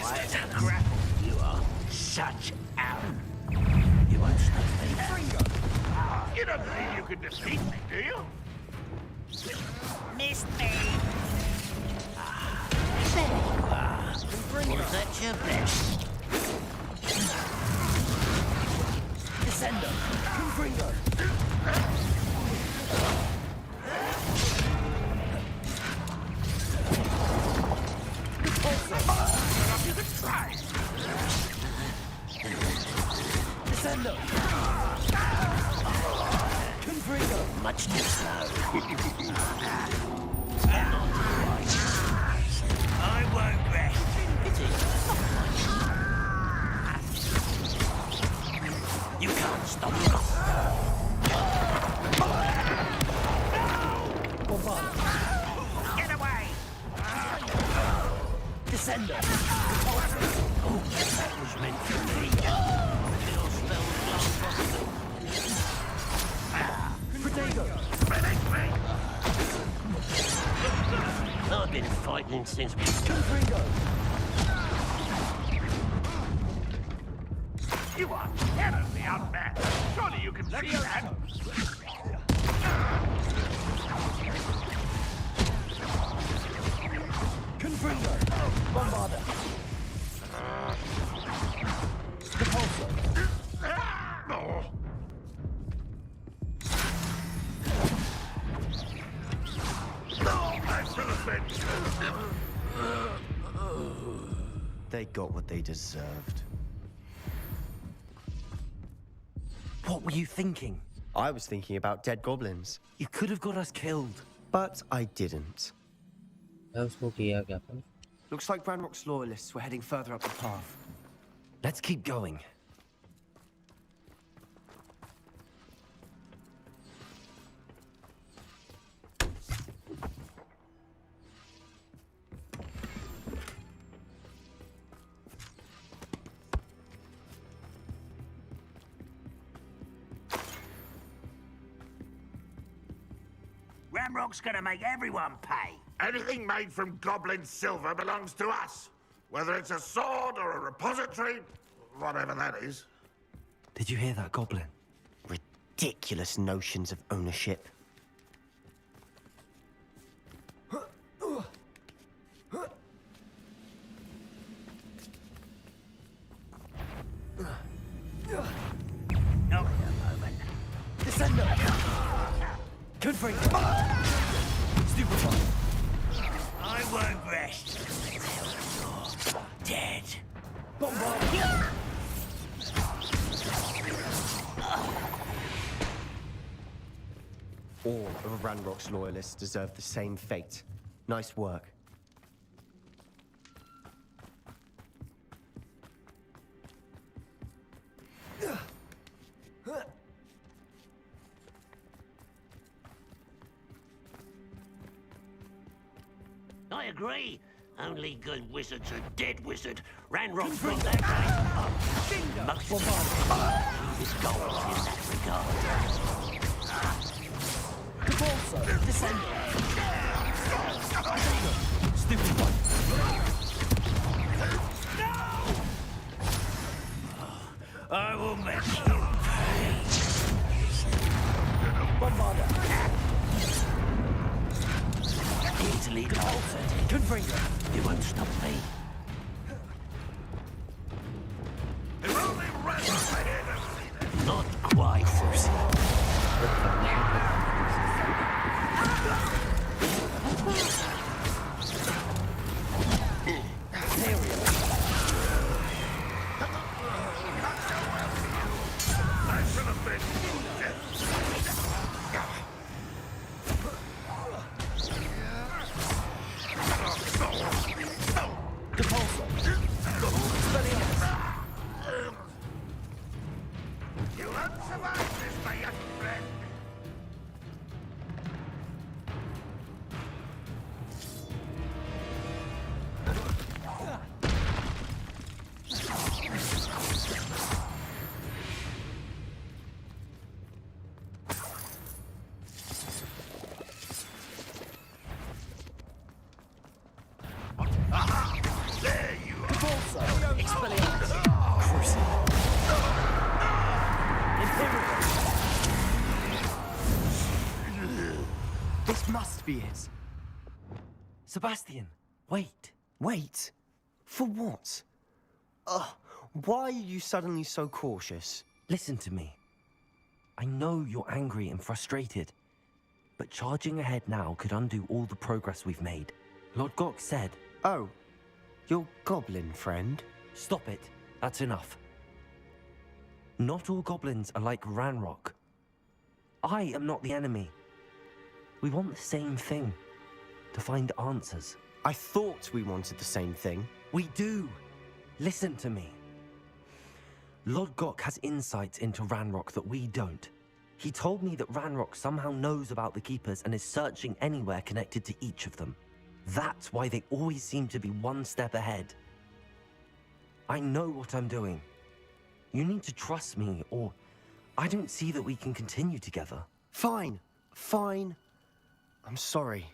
Speaker 19: Quiet and grapple, you are. Such Aaron. You won't stop me.
Speaker 13: You don't believe you you can defeat me, do you?
Speaker 19: Missed me. There you are. Was that your best? Descendo. Confringo.
Speaker 13: You can try.
Speaker 19: Descendo. Confringo. Much too slow. I won't rest. You can't stop me. Get away! Descendo. Oh, that was meant for me. Your spell Protego. I've been fighting since Confringo.
Speaker 13: You are terribly outmatched. Surely you can see that.
Speaker 19: Confringo. Bombarda. Repulsor.
Speaker 18: They got what they deserved.
Speaker 1: What were you thinking?
Speaker 18: I was thinking about dead goblins.
Speaker 1: You could have got us killed.
Speaker 18: But I didn't.
Speaker 2: Looks
Speaker 18: Looks like Ranrock's loyalists were heading further up the path.
Speaker 1: Let's keep going.
Speaker 19: Ramrock's gonna make everyone pay.
Speaker 13: Anything made from goblin silver belongs to us. Whether it's a sword or a repository, whatever that is.
Speaker 1: Did you hear that, Goblin?
Speaker 18: Ridiculous notions of ownership.
Speaker 19: Not in a moment.
Speaker 1: Descendo! Confringo! Stupefy!
Speaker 19: I won't rest. You're dead.
Speaker 1: Bombard!
Speaker 18: All of Ranrock's loyalists deserve the same fate. Nice work.
Speaker 19: I agree. Only good wizards are dead wizard. Ranrock brought that right. Most his goals in that regard.
Speaker 1: Repulsor! Descend! Stupid one!
Speaker 19: No! I will make you pay.
Speaker 1: Bombarda!
Speaker 19: Easily altered.
Speaker 1: Confringo!
Speaker 19: You won't stop me.
Speaker 13: If only Ranrock were here to see this.
Speaker 19: Not quite,
Speaker 18: This must be it.
Speaker 1: Sebastian, wait.
Speaker 18: Wait? For what? Why are you suddenly so cautious?
Speaker 1: Listen to me. I know you're angry and frustrated, but charging ahead now could undo all the progress we've made. Lord Gok said...
Speaker 18: Oh, your goblin friend?
Speaker 1: Stop it. That's enough. Not all goblins are like Ranrock. I am not the enemy. We want the same thing. To find answers.
Speaker 18: I thought we wanted the same thing.
Speaker 1: We do. Listen to me. Lord Gok has insights into Ranrock that we don't. He told me that Ranrock somehow knows about the Keepers and is searching anywhere connected to each of them. That's why they always seem to be one step ahead. I know what I'm doing. You need to trust me, or I don't see that we can continue together.
Speaker 18: Fine. Fine. I'm sorry.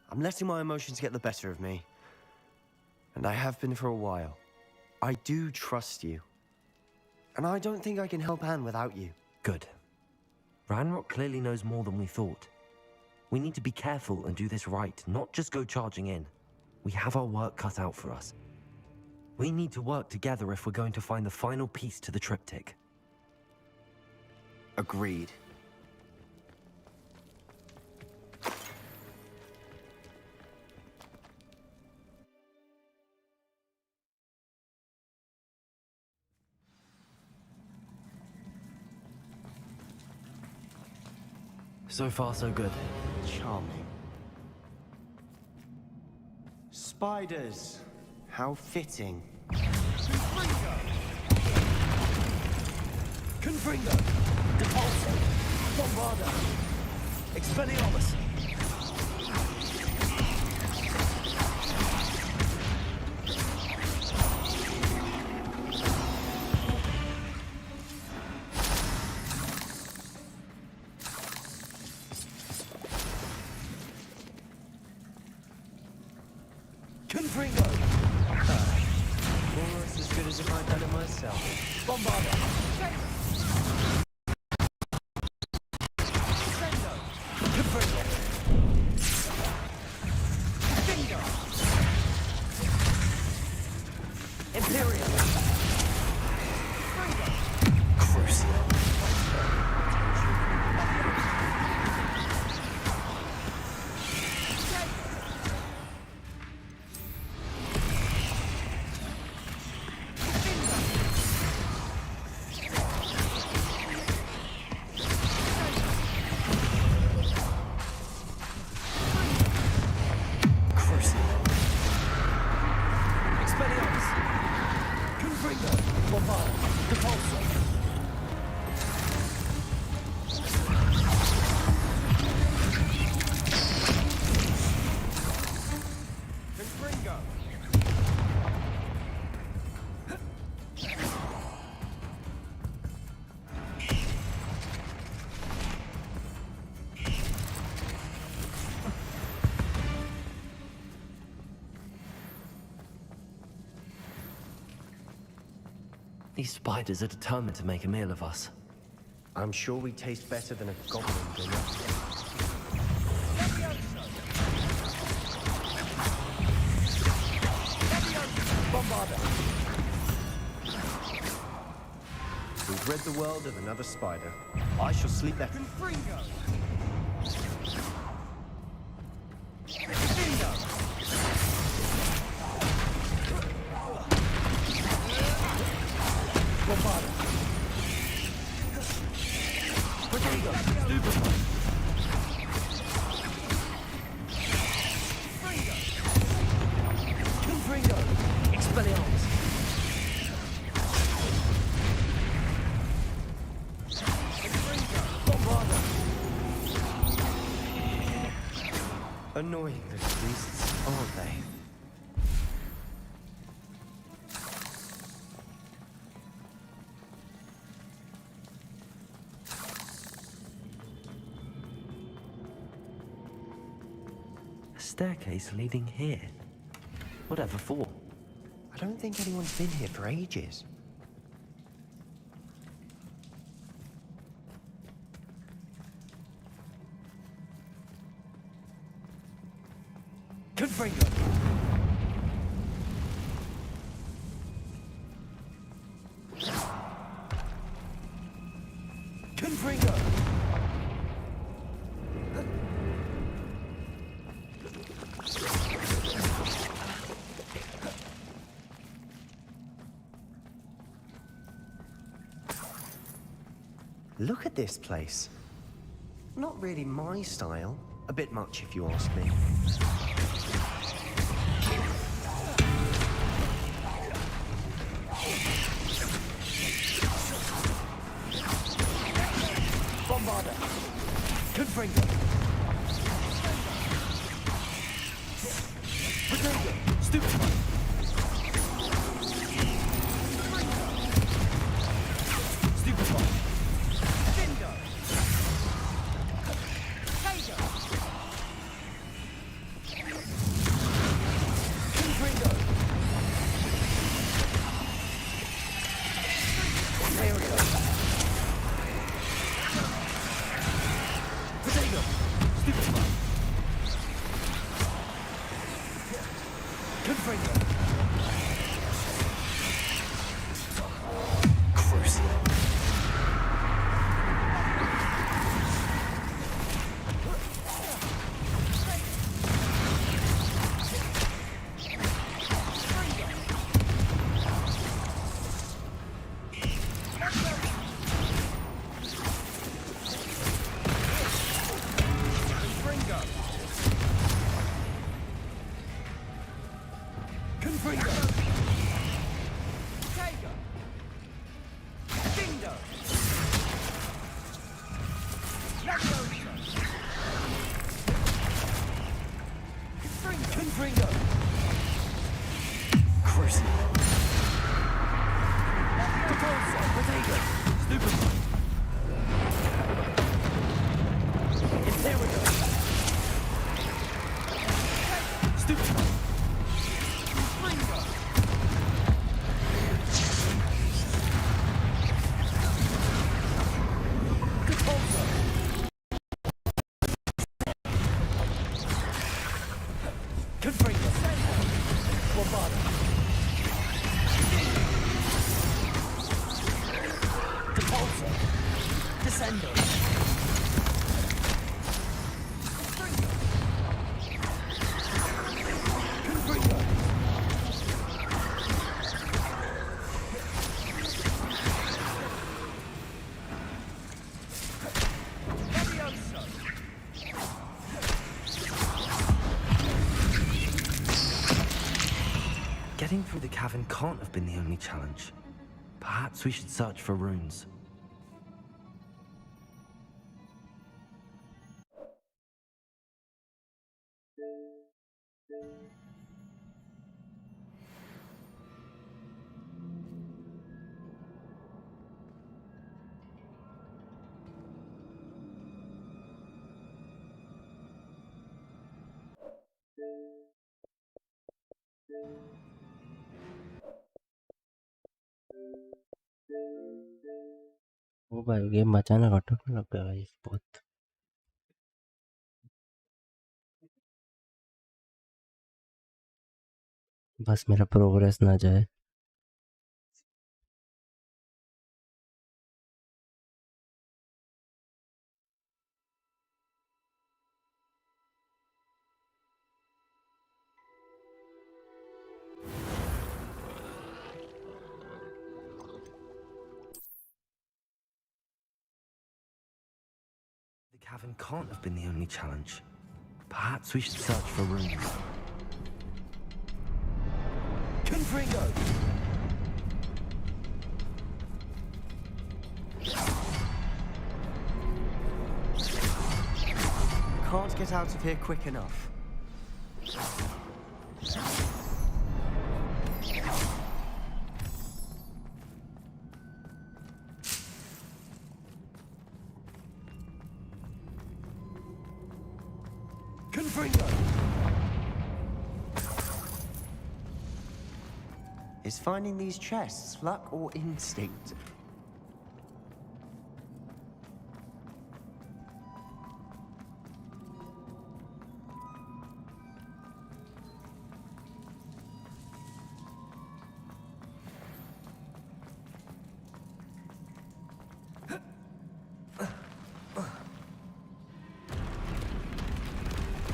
Speaker 18: I'm letting my emotions get the better of me. And I have been for a while. I do trust you. And I don't think I can help Anne without you.
Speaker 1: Good. Ranrock clearly knows more than we thought. We need to be careful and do this right, not just go charging in. We have our work cut out for us. We need to work together if we're going to find the final piece to the triptych.
Speaker 18: Agreed.
Speaker 1: So far, so good.
Speaker 18: Charming. Spiders. How fitting.
Speaker 5: Confringo! Depulso! Bombarda! Expelliarmus! Confringo!
Speaker 18: Almost as good as if I'd done it myself.
Speaker 5: Bombarda!
Speaker 1: These spiders are determined to make a meal of us.
Speaker 18: I'm sure we taste better than a goblin dinner. We've rid the world of another spider. I shall sleep better. Annoying little beasts, aren't they?
Speaker 1: A staircase leading here. Whatever for?
Speaker 18: I don't think anyone's been here for ages.
Speaker 5: Confringo. Confringo.
Speaker 18: Look at this place. Not really my style. A bit much, if you ask me.
Speaker 5: Bombarda. Confringo. Potato. Stupefy. Stupefy. Bingo. Tiger. Confringo. Ontario. Potato. Stupefy. Confringo. Crucial. Confringo. Tiger. Bingo. Confringo. Crucial. Potato. Stupefy. Infiltrating. Stupefy. Confringo. Bombarda. Repulsor. Descendo. Confringo. Levioso.
Speaker 1: Getting through the cavern can't have been the only challenge. Perhaps we should search for runes.
Speaker 2: ओ भाई game अचानक अटकने लग गया भाई बहुत। बस मेरा progress ना जाए।
Speaker 1: The cavern can't have been the only challenge. Perhaps we should search for runes.
Speaker 5: Confringo.
Speaker 18: Can't get out of here quick enough.
Speaker 5: Confringo.
Speaker 18: Is finding these chests luck or instinct?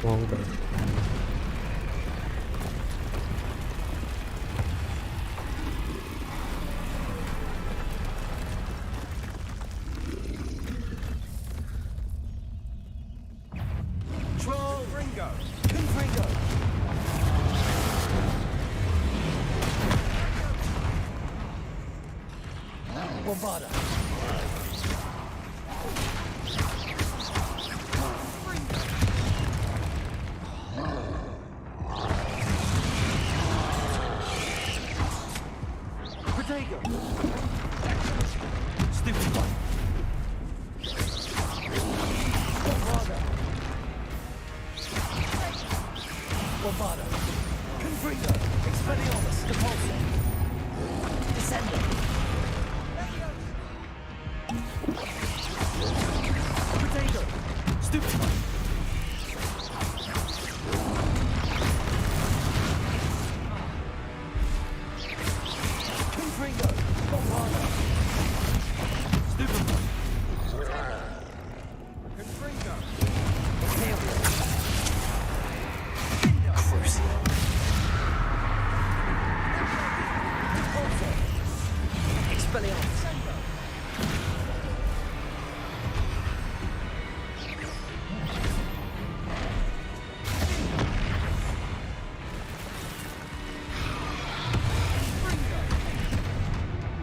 Speaker 2: Wow, bro.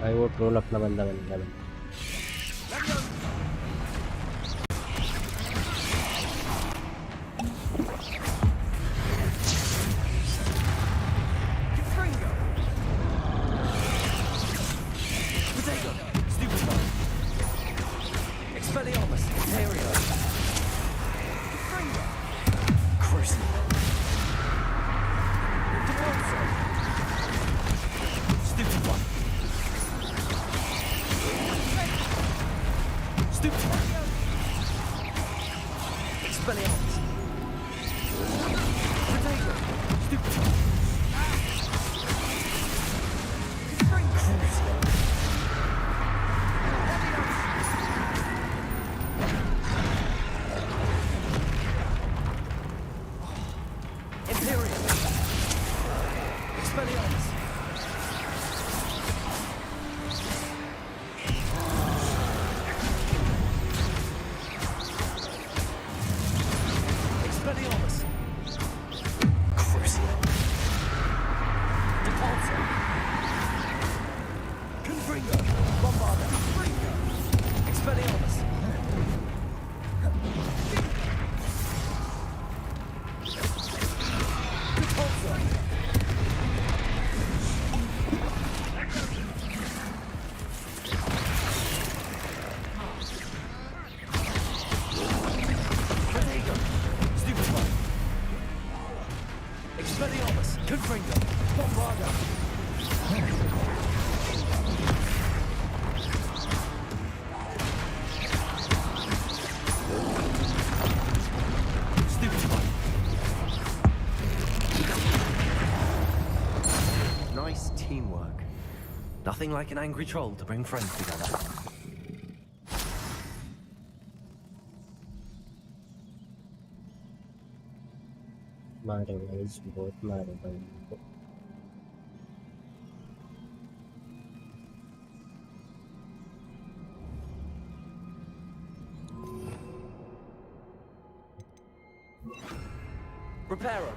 Speaker 2: भाई वो troll अपना बंदा बन गया भाई।
Speaker 1: Nothing like an angry troll to bring friends together.
Speaker 2: मारे guys बहुत मारे भाई इनको।
Speaker 1: Repairer.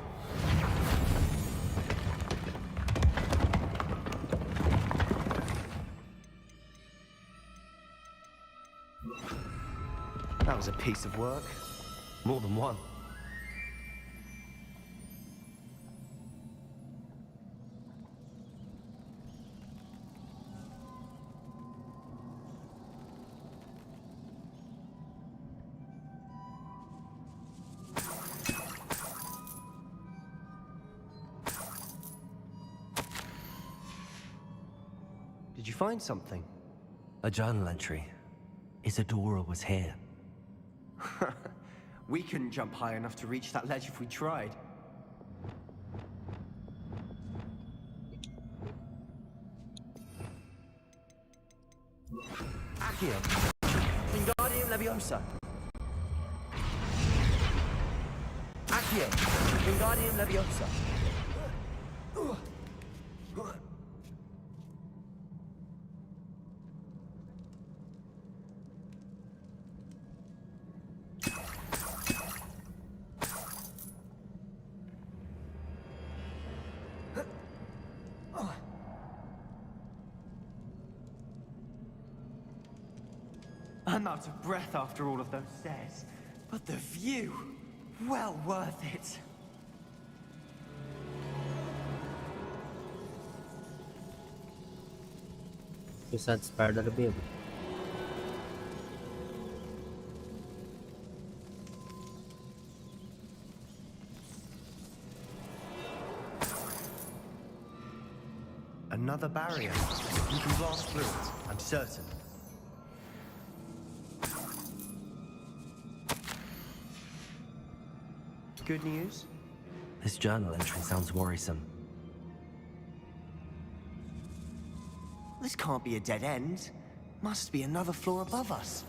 Speaker 18: That was a piece of work.
Speaker 1: More than one.
Speaker 18: Did you find something?
Speaker 1: A journal entry. Isidora was here.
Speaker 18: We couldn't jump high enough to reach that ledge if we tried.
Speaker 1: Accio. Wingardium Leviosa.
Speaker 20: Accio, Wingardium Leviosa. I'm out of breath after all of those stairs, but the view, well worth it.
Speaker 2: Besides spider baby.
Speaker 18: Another barrier. You can blast through it, I'm certain. Good news?
Speaker 1: This journal entry sounds worrisome.
Speaker 18: This can't be a dead end. Must be another floor above us.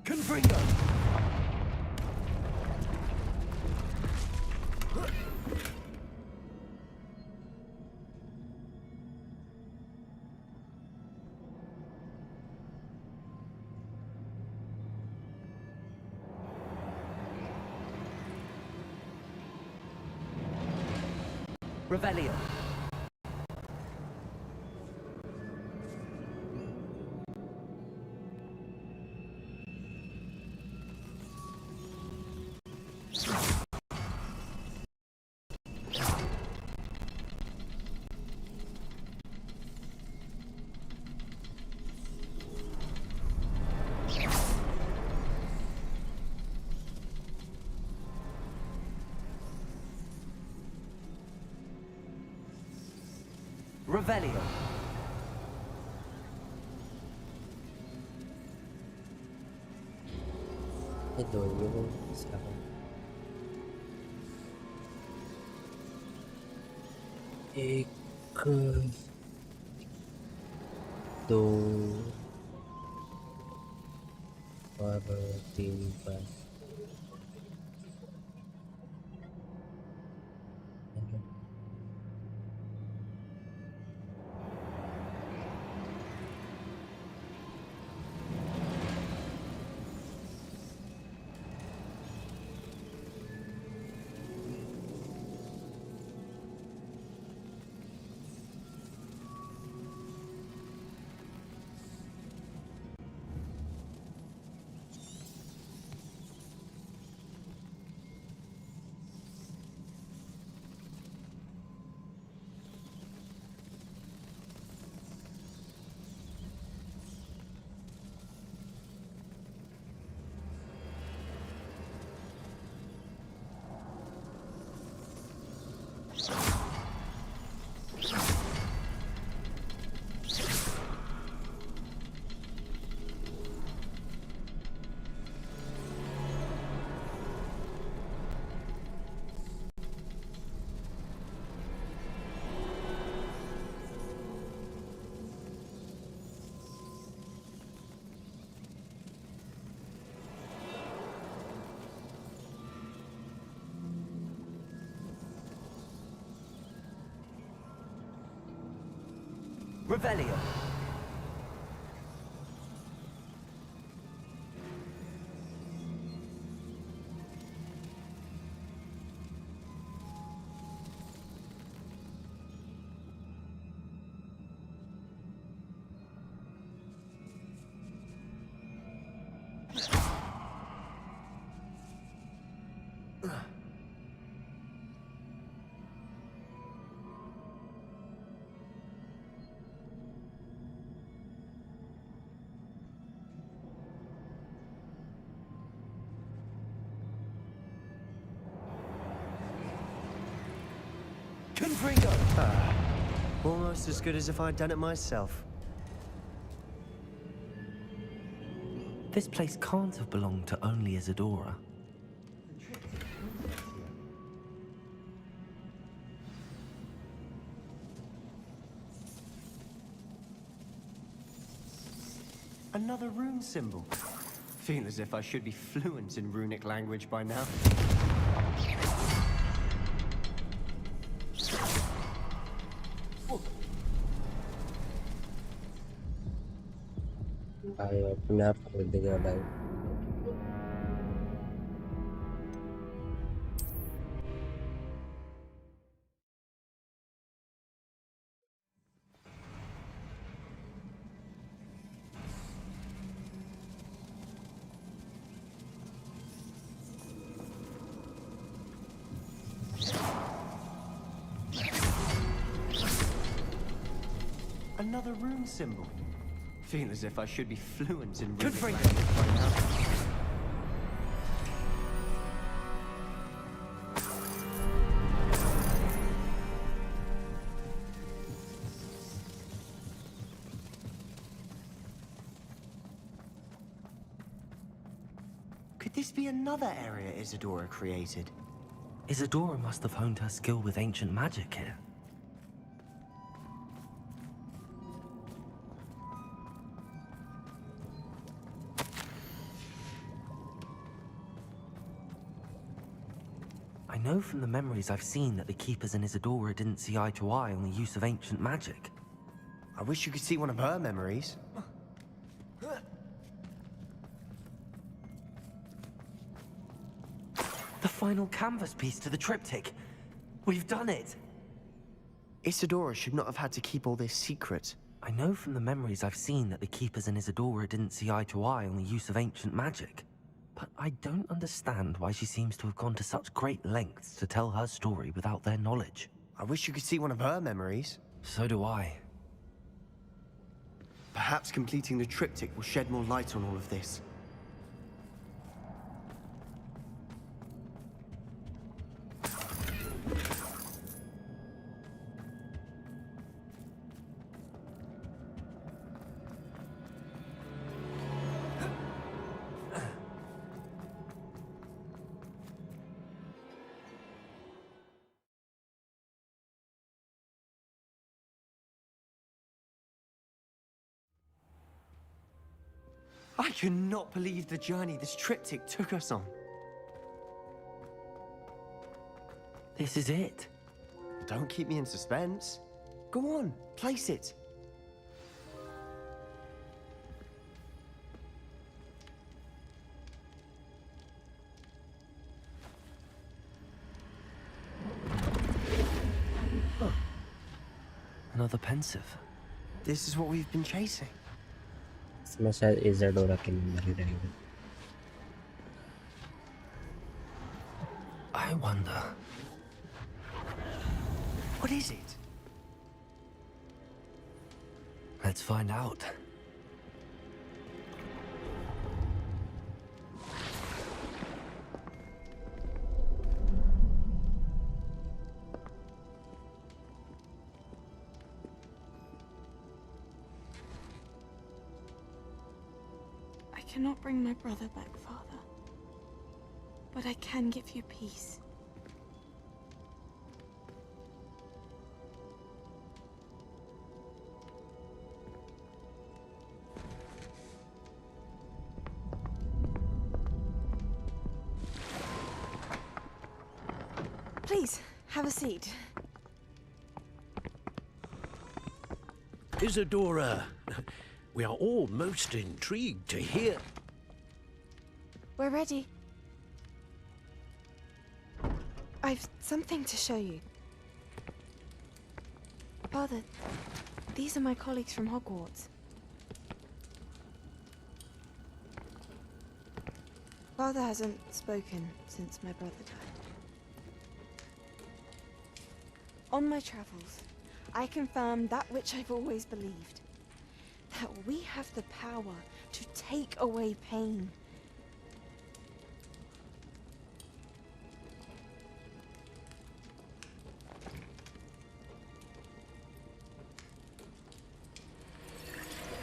Speaker 20: Confringo! Revelio. Revelio.
Speaker 2: Ito yung isa ko. एक दो और तीन पर
Speaker 20: Revelio.
Speaker 18: Confringo! Almost as good as if I'd done it myself.
Speaker 1: This place can't have belonged to only Isidora.
Speaker 18: Another rune symbol. Feel as if I should be fluent in runic language by now.
Speaker 2: भाई अपने आप खोल देगा भाई।
Speaker 18: Another rune symbol. Feel as if I should be fluent in runic language by now. Could this be another area Isidora created?
Speaker 1: Isidora must have honed her skill with ancient magic here. I know from the memories I've seen that the Keepers and Isidora didn't see eye to eye on the use of ancient magic.
Speaker 18: I wish you could see one of her memories.
Speaker 1: The final canvas piece to the triptych. We've done it!
Speaker 18: Isidora should not have had to keep all this secret.
Speaker 1: I know from the memories I've seen that the Keepers and Isidora didn't see eye to eye on the use of ancient magic. But I don't understand why she seems to have gone to such great lengths to tell her story without their knowledge.
Speaker 18: I wish you could see one of her memories.
Speaker 1: So do I.
Speaker 18: Perhaps completing the triptych will shed more light on all of this. I cannot believe the journey this triptych took us on.
Speaker 1: This is it.
Speaker 18: Don't keep me in suspense. Go on, place it.
Speaker 1: Oh. Another pensive.
Speaker 18: This is what we've been chasing.
Speaker 2: इसमें शायद इज़ाडोरा के number ही रहेंगे।
Speaker 1: I wonder.
Speaker 18: What is it?
Speaker 1: Let's find out.
Speaker 16: I cannot bring my brother back, Father. But I can give you peace. Please, have a seat.
Speaker 19: Isidora, we are all most intrigued to hear.
Speaker 16: We're ready. I've something to show you. Father, these are my colleagues from Hogwarts. Father hasn't spoken since my brother died. On my travels, I confirmed that which I've always believed. That we have the power to take away pain.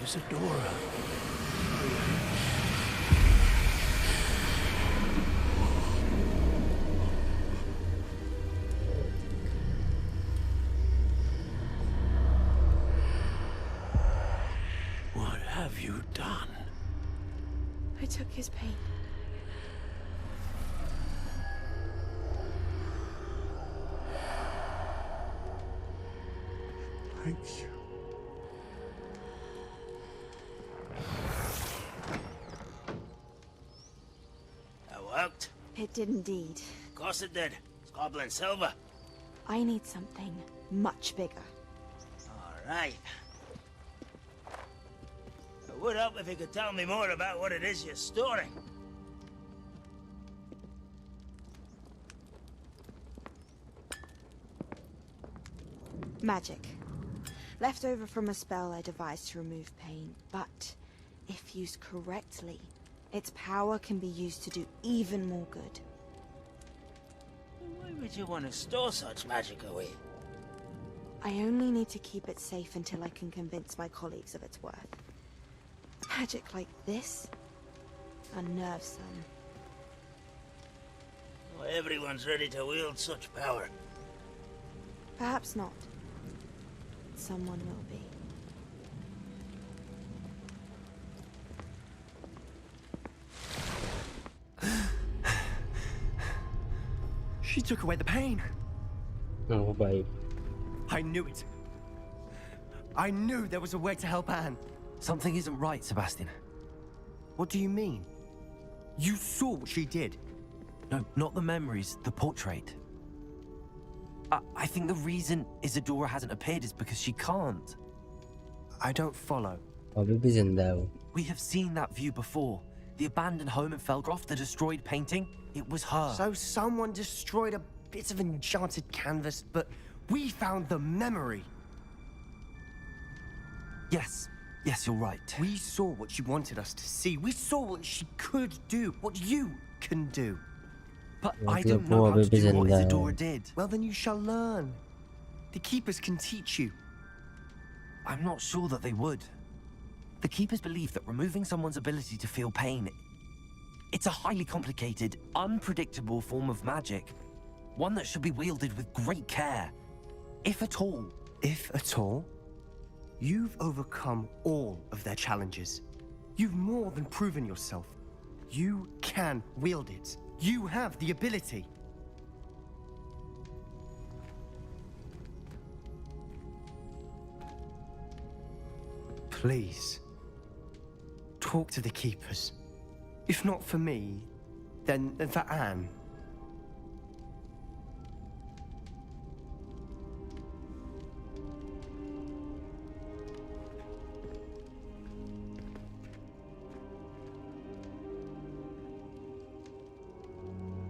Speaker 19: Isidora. What have you done?
Speaker 16: I took his pain.
Speaker 6: Thank you.
Speaker 19: That worked?
Speaker 16: It did indeed.
Speaker 19: Of course it did. It's goblin silver.
Speaker 16: I need something much bigger.
Speaker 19: All right. It would help if you could tell me more about what it is you're storing.
Speaker 16: Magic. Left over from a spell I devised to remove pain, but if used correctly, its power can be used to do even more good.
Speaker 19: Why would you want to store such magic away?
Speaker 16: I only need to keep it safe until I can convince my colleagues of its worth. Magic like this unnerves some.
Speaker 19: Well, everyone's ready to wield such power.
Speaker 16: Perhaps not. Someone will be.
Speaker 18: She took away the pain.
Speaker 2: Oh, bye.
Speaker 18: I knew it. I knew there was a way to help Anne.
Speaker 1: Something isn't right, Sebastian.
Speaker 18: What do you mean? You saw what she did.
Speaker 1: No, not the memories, the portrait. I think the reason Isidora hasn't appeared is because she can't.
Speaker 18: I don't follow.
Speaker 1: We have seen that view before. The abandoned home in Felgroth, the destroyed painting, it was her.
Speaker 18: So someone destroyed a bit of enchanted canvas, but we found the memory.
Speaker 1: Yes, you're right.
Speaker 18: We saw what she wanted us to see. We saw what she could do, what you can do.
Speaker 1: But I don't know how to do what Isidora did.
Speaker 18: Well, then you shall learn. The Keepers can teach you.
Speaker 1: I'm not sure that they would. The Keepers believe that removing someone's ability to feel pain, it's a highly complicated, unpredictable form of magic. One that should be wielded with great care. If at all.
Speaker 18: If at all? You've overcome all of their challenges. You've more than proven yourself. You can wield it. You have the ability. Please, talk to the Keepers. If not for me, then for Anne.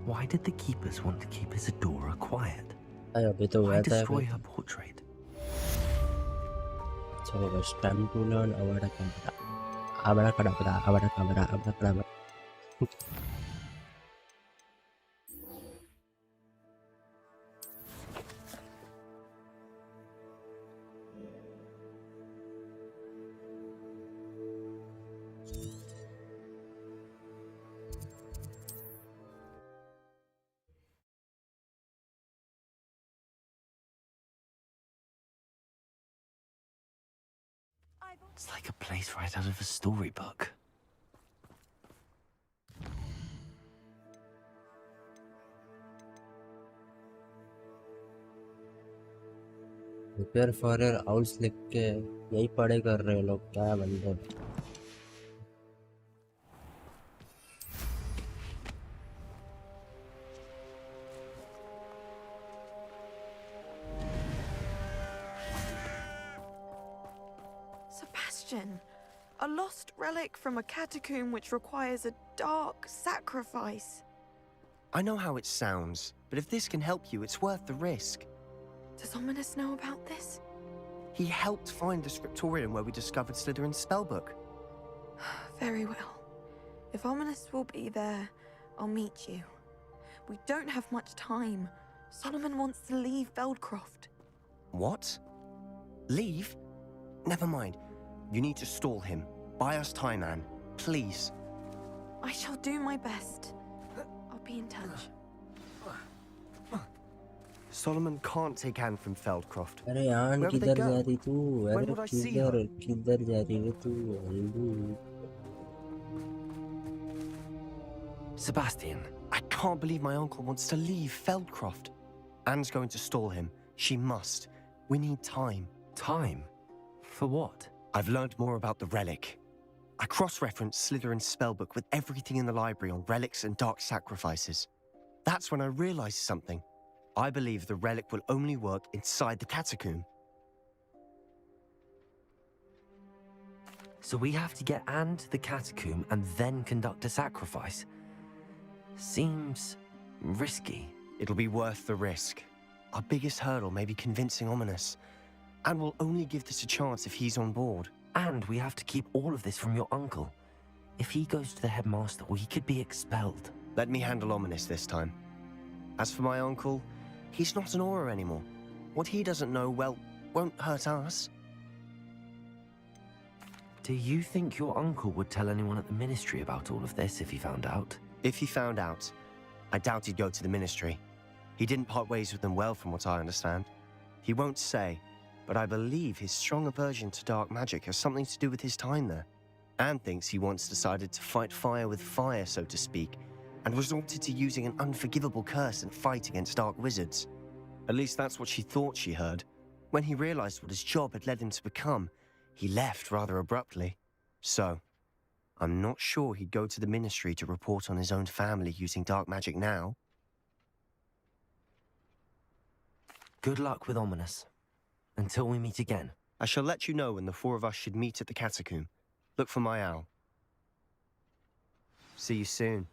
Speaker 1: Why did the Keepers want to keep Isidora quiet?
Speaker 2: Why
Speaker 1: destroy her portrait?
Speaker 2: So, stamp to learn Abra.
Speaker 1: It's like a place right out of a storybook.
Speaker 2: Prepare for your house लिख के यही पढ़े कर रहे हो लोग क्या बंदे
Speaker 16: Sebastian, a lost relic from a catacomb which requires a dark sacrifice.
Speaker 18: I know how it sounds, but if this can help you, it's worth the risk.
Speaker 16: Does Ominous know about this?
Speaker 18: He helped find the scriptorium where we discovered Slytherin's spellbook.
Speaker 16: Very well. If Ominous will be there, I'll meet you. We don't have much time. Solomon wants to leave Feldcroft.
Speaker 18: What? Leave? Never mind. You need to stall him. Buy us time, Anne. Please.
Speaker 16: I shall do my best. I'll be in touch.
Speaker 18: Solomon can't take Anne from Feldcroft.
Speaker 2: अरे यार किधर जा रही तू
Speaker 18: When would I see her?
Speaker 2: किधर जा रही है तू
Speaker 1: Sebastian.
Speaker 18: I can't believe my uncle wants to leave Feldcroft. Anne's going to stall him. She must. We need time.
Speaker 1: Time? For what?
Speaker 18: I've learned more about the relic. I cross-referenced Slytherin's spellbook with everything in the library on relics and dark sacrifices. That's when I realized something. I believe the relic will only work inside the catacomb.
Speaker 1: So we have to get Anne to the catacomb and then conduct a sacrifice? Seems risky.
Speaker 18: It'll be worth the risk. Our biggest hurdle may be convincing Ominous. And we'll only give this a chance if he's on board.
Speaker 1: And we have to keep all of this from your uncle. If he goes to the headmaster, he could be expelled.
Speaker 18: Let me handle Ominous this time. As for my uncle, he's not an Auror anymore. What he doesn't know, well, won't hurt us.
Speaker 1: Do you think your uncle would tell anyone at the Ministry about all of this if he found out?
Speaker 18: If he found out, I doubt he'd go to the Ministry. He didn't part ways with them well, from what I understand. He won't say, but I believe his strong aversion to dark magic has something to do with his time there. Anne thinks he once decided to fight fire with fire, so to speak, and resorted to using an unforgivable curse in fight against dark wizards. At least that's what she thought she heard. When he realized what his job had led him to become, he left rather abruptly. So, I'm not sure he'd go to the Ministry to report on his own family using dark magic now.
Speaker 1: Good luck with Ominous. Until we meet again.
Speaker 18: I shall let you know when the four of us should meet at the catacomb. Look for my owl. See you soon.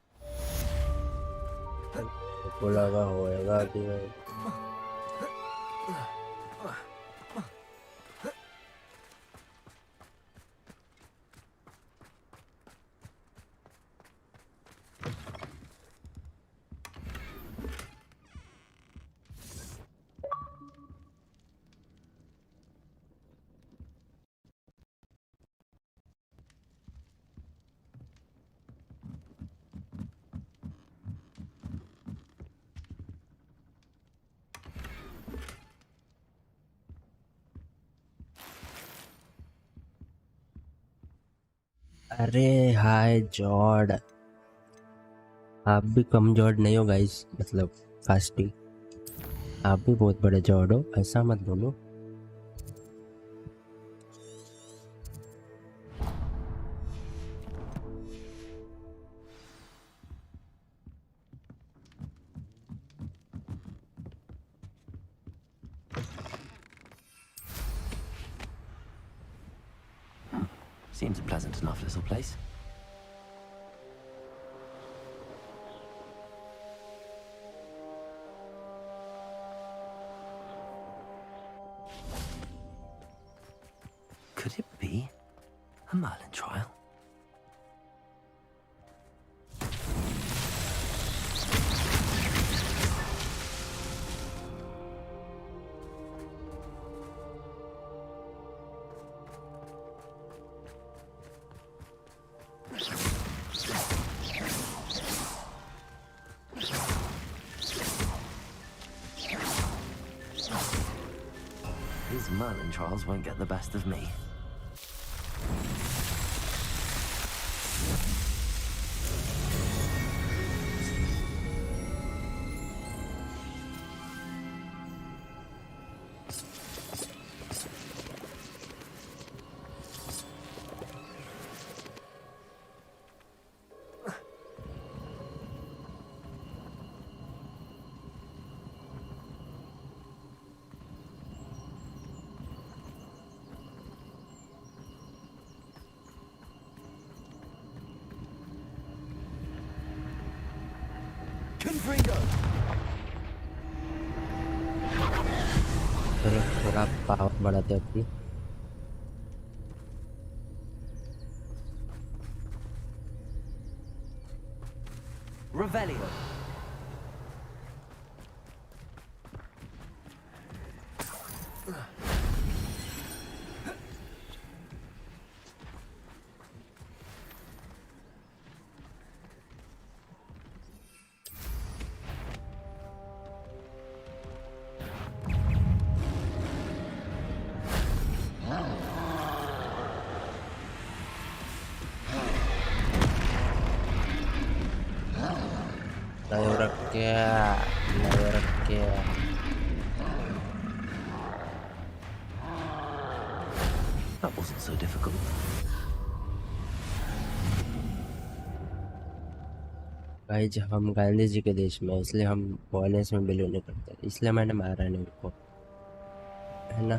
Speaker 2: अरे हाय जॉर्ड, आप भी कम जॉर्ड नहीं हो guys, मतलब fasting. आप भी बहुत बड़े जॉर्ड हो, ऐसा मत बोलो।
Speaker 1: Seems a pleasant enough little place. Could it be a Merlin trial? These Merlin trials won't get the best of me.
Speaker 2: चलो थोड़ा पावर बढ़ाते अपनी।
Speaker 1: Revelio. That wasn't so difficult.
Speaker 2: भाई जब हम गांधी जी के देश में, इसलिए हम वॉयलेंस में बिलीव नहीं करते, इसलिए मैंने मारा नहीं उनको, है ना?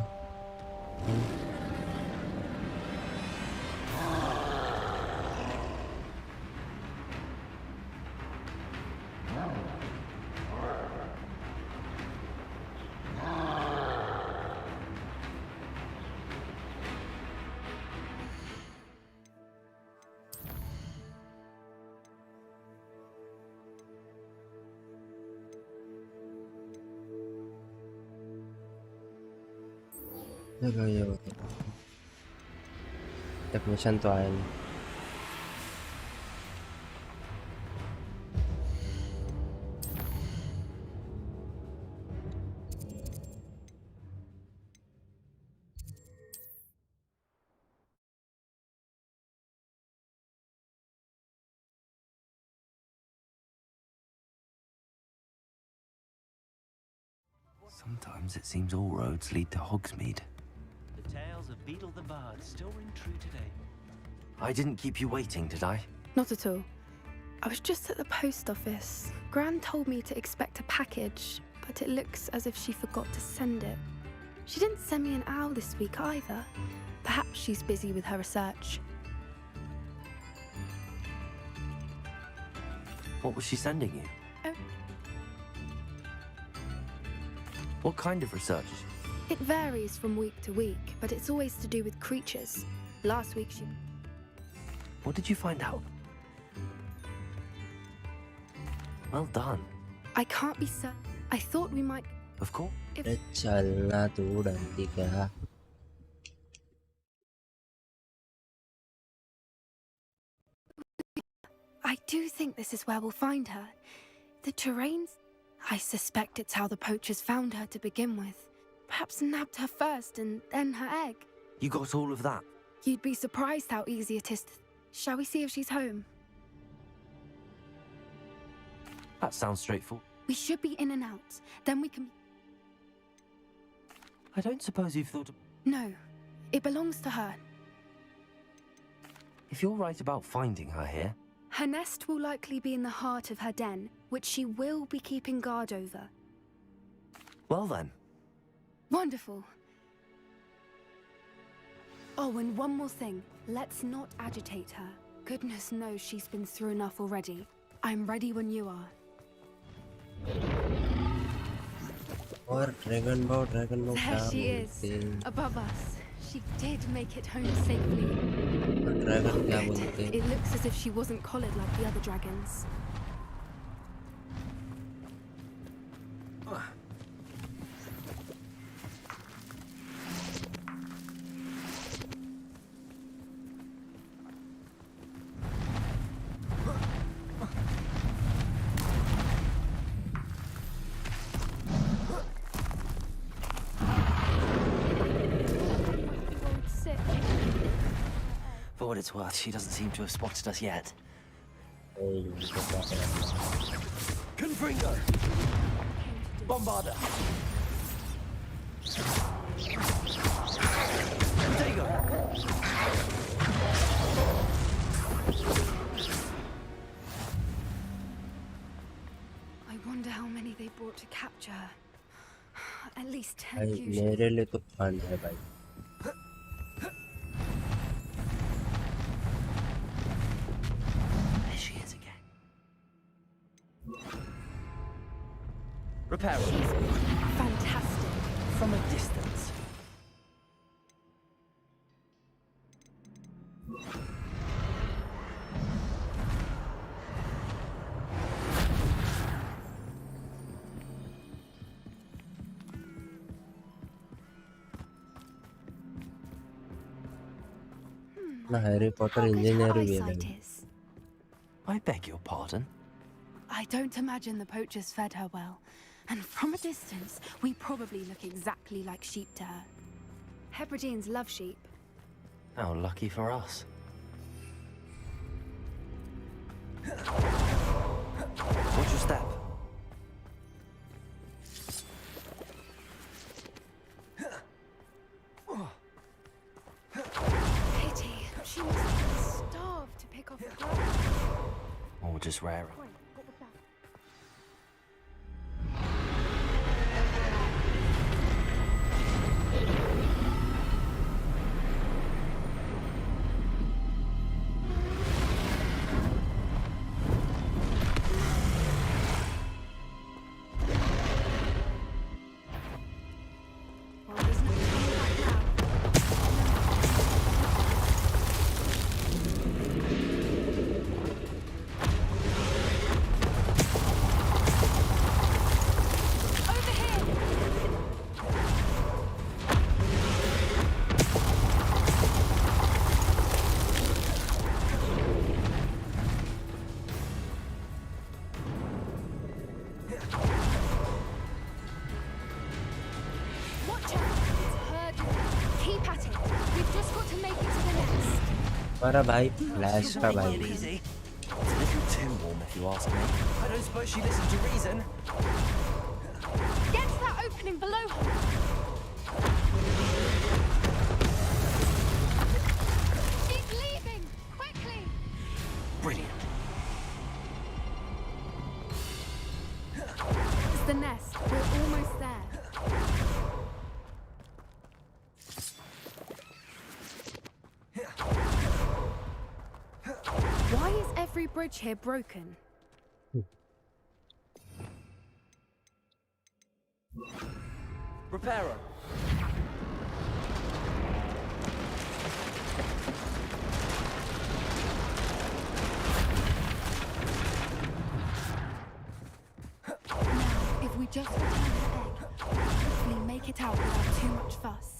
Speaker 2: चलो ये टेक्नीशियन तो आया नहीं।
Speaker 1: Sometimes it seems all roads lead to Hogsmeade.
Speaker 21: The tales of Beetle the Bard still ring true today.
Speaker 1: I didn't keep you waiting, did I?
Speaker 15: Not at all. I was just at the post office. Gran told me to expect a package, but it looks as if she forgot to send it. She didn't send me an owl this week either. Perhaps she's busy with her research.
Speaker 1: What was she sending you?
Speaker 15: Oh.
Speaker 1: What kind of research?
Speaker 15: It varies from week to week, but it's always to do with creatures. Last week she...
Speaker 1: What did you find out? Well done.
Speaker 15: I can't be certain. I thought we might...
Speaker 1: Of course.
Speaker 2: चलना तू डंडी क्या?
Speaker 15: I do think this is where we'll find her. The terrains... I suspect it's how the poachers found her to begin with. Perhaps nabbed her first and then her egg.
Speaker 1: You got all of that?
Speaker 15: You'd be surprised how easy it is to... Shall we see if she's home?
Speaker 1: That sounds straightforward.
Speaker 15: We should be in and out. Then we can...
Speaker 1: I don't suppose you've thought of...
Speaker 15: No. It belongs to her.
Speaker 1: If you're right about finding her here...
Speaker 15: Her nest will likely be in the heart of her den, which she will be keeping guard over.
Speaker 1: Well then.
Speaker 15: Wonderful. Oh, and one more thing. Let's not agitate her. Goodness knows she's been through enough already. I'm ready when you are.
Speaker 2: और dragon ball
Speaker 15: There she is, above us. She did make it home safely.
Speaker 2: Dragon क्या बोलते हैं?
Speaker 15: It looks as if she wasn't collared like the other dragons.
Speaker 1: For what it's worth, she doesn't seem to have spotted us yet.
Speaker 21: Confringo! Bombarder! Dago!
Speaker 15: I wonder how many they brought to capture her. At least 10
Speaker 2: भाई
Speaker 15: usually.
Speaker 2: मेरे लिए तो fun है भाई.
Speaker 1: There she is again.
Speaker 21: Repair.
Speaker 15: Fantastic.
Speaker 21: From a distance.
Speaker 2: Harry Potter engineer भी है.
Speaker 1: I beg your pardon?
Speaker 15: I don't imagine the poachers fed her well. And from a distance, we probably look exactly like sheep to her. Hebrideans love sheep.
Speaker 1: How lucky for us. Watch your step. Or just rarer.
Speaker 2: हमारा भाई flash का भाई
Speaker 1: It's a little too warm if you ask me. I don't suppose she listened to reason.
Speaker 15: Get to that opening below her. She's leaving! Quickly!
Speaker 1: Brilliant.
Speaker 15: It's the nest. We're almost there. Why is every bridge here broken?
Speaker 1: Repairer.
Speaker 15: Now, if we just return her egg, we'll hopefully make it out without too much fuss.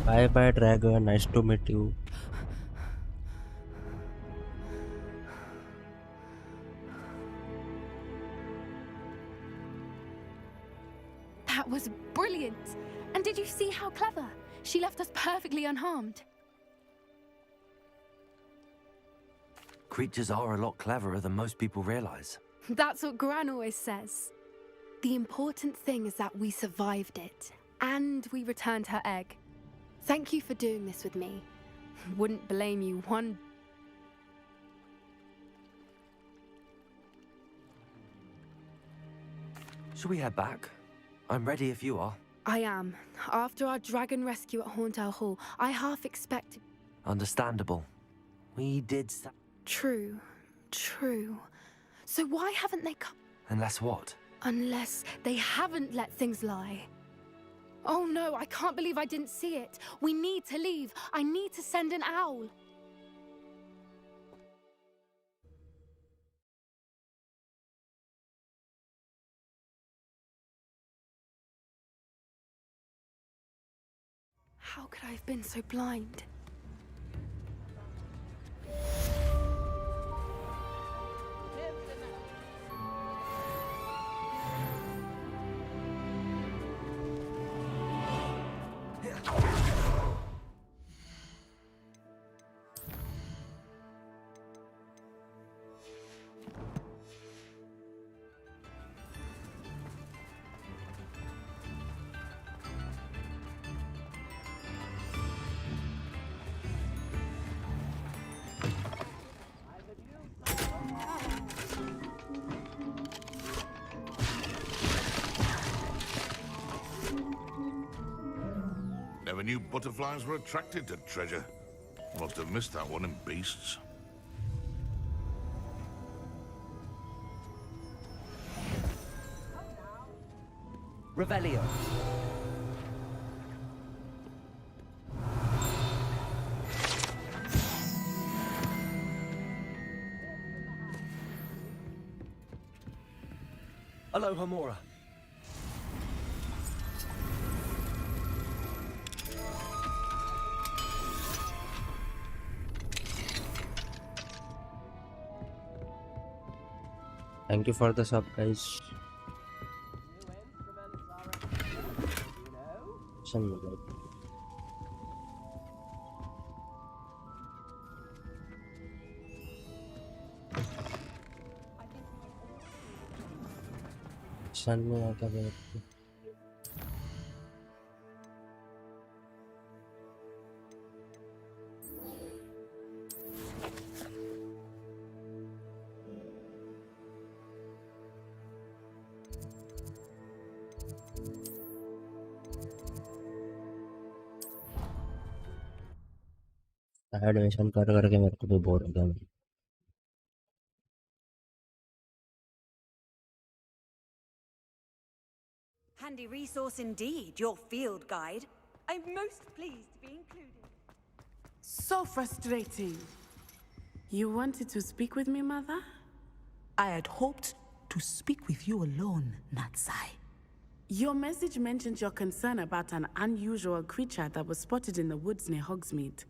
Speaker 2: Bye bye Dragon, nice to meet you.
Speaker 15: That was brilliant! And did you see how clever? She left us perfectly unharmed.
Speaker 1: Creatures are a lot cleverer than most people realize.
Speaker 15: That's what Gran always says. The important thing is that we survived it, and we returned her egg. Thank you for doing this with me. Wouldn't blame you one.
Speaker 1: Shall we head back? I'm ready if you are.
Speaker 15: I am. After our dragon rescue at Hauntow Hall, I half expected.
Speaker 1: Understandable. We did.
Speaker 15: True. So why haven't they come?
Speaker 1: Unless what?
Speaker 15: Unless they haven't let things lie. Oh no, I can't believe I didn't see it. We need to leave. I need to send an owl. How could I have been so blind?
Speaker 13: Never knew butterflies were attracted to treasure. Must have missed that one in Beasts.
Speaker 1: Revelio.
Speaker 18: Aloha Mora.
Speaker 2: Thank you for the sub, guys. Sun में आके बैठते admission कर करके मेरे को भी bore हो गया
Speaker 14: Handy resource indeed, your field guide. I'm most pleased to be included.
Speaker 7: So frustrating. You wanted to speak with me, Mother?
Speaker 22: I had hoped to speak with you alone, Natsai.
Speaker 7: Your message mentioned your concern about an unusual creature that was spotted in the woods near Hogsmeade.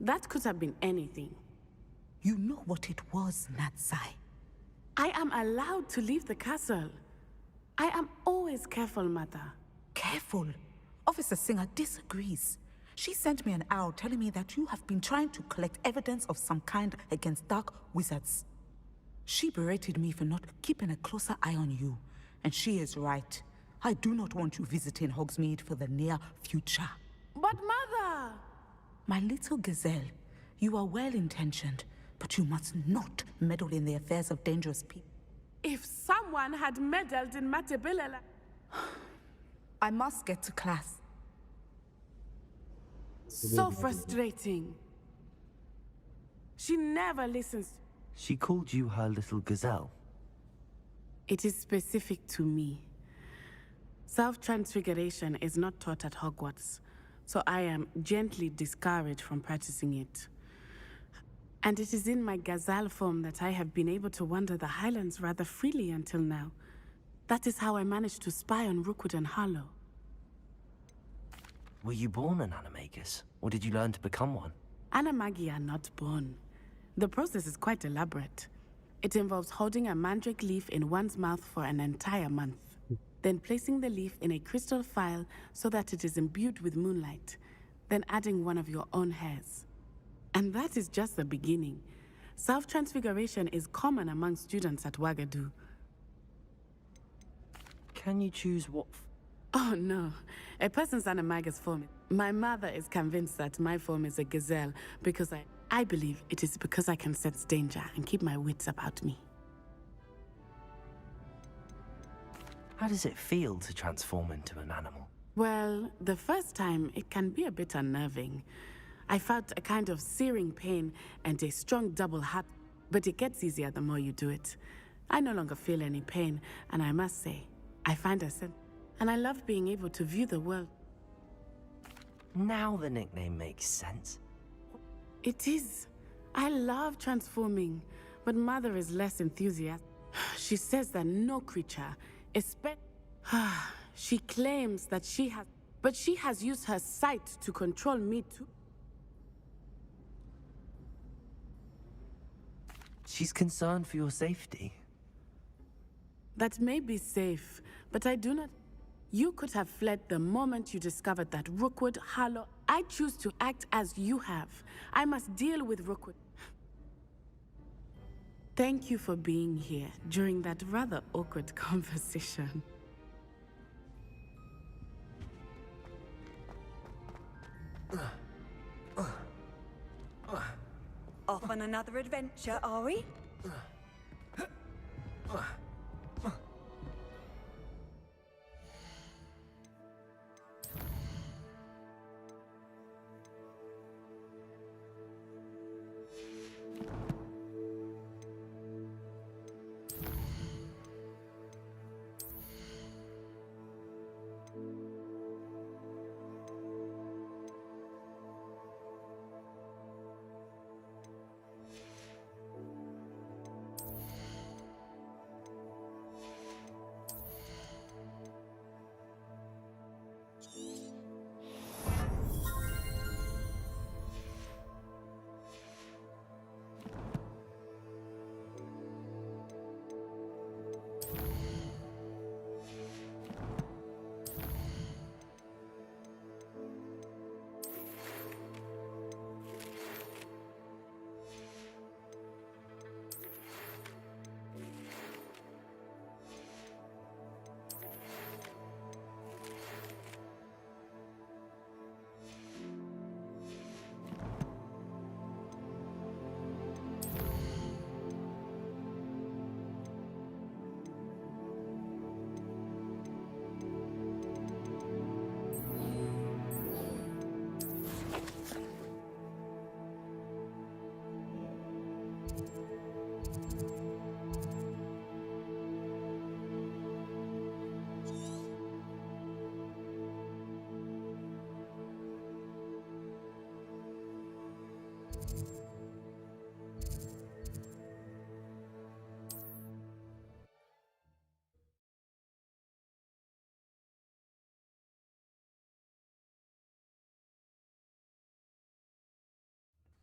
Speaker 7: That could have been anything.
Speaker 22: You know what it was, Natsai.
Speaker 7: I am allowed to leave the castle. I am always careful, Mother.
Speaker 22: Careful? Officer Singer disagrees. She sent me an owl telling me that you have been trying to collect evidence of some kind against dark wizards. She berated me for not keeping a closer eye on you. And she is right. I do not want you visiting Hogsmeade for the near future.
Speaker 7: But Mother!
Speaker 22: My little gazelle, you are well-intentioned, but you must not meddle in the affairs of dangerous people.
Speaker 7: If someone had meddled in Matabilala...
Speaker 22: I must get to class.
Speaker 7: So frustrating. She never listens.
Speaker 1: She called you her little gazelle?
Speaker 7: It is specific to me. Self-transfiguration is not taught at Hogwarts, so I am gently discouraged from practicing it. And it is in my gazelle form that I have been able to wander the Highlands rather freely until now. That is how I managed to spy on Rookwood and Harlow.
Speaker 1: Were you born an animagus, or did you learn to become one?
Speaker 7: Animagi are not born. The process is quite elaborate. It involves holding a mandrake leaf in one's mouth for an entire month, then placing the leaf in a crystal phial so that it is imbued with moonlight, then adding one of your own hairs. And that is just the beginning. Self-transfiguration is common among students at Wagadu.
Speaker 1: Can you choose what...
Speaker 7: Oh no, a person's animagus form. My mother is convinced that my form is a gazelle because I believe it is because I can sense danger and keep my wits about me.
Speaker 1: How does it feel to transform into an animal?
Speaker 7: Well, the first time it can be a bit unnerving. I felt a kind of searing pain and a strong double heart, but it gets easier the more you do it. I no longer feel any pain, and I must say, I find a sense, and I love being able to view the world.
Speaker 1: Now the nickname makes sense.
Speaker 7: It is. I love transforming, but Mother is less enthusiastic. She says that no creature, she claims that she has used her sight to control me too.
Speaker 1: She's concerned for your safety.
Speaker 7: That may be safe, but I do not... You could have fled the moment you discovered that Rookwood, Harlow... I choose to act as you have. I must deal with Rookwood. Thank you for being here during that rather awkward conversation.
Speaker 14: Off on another adventure, are we?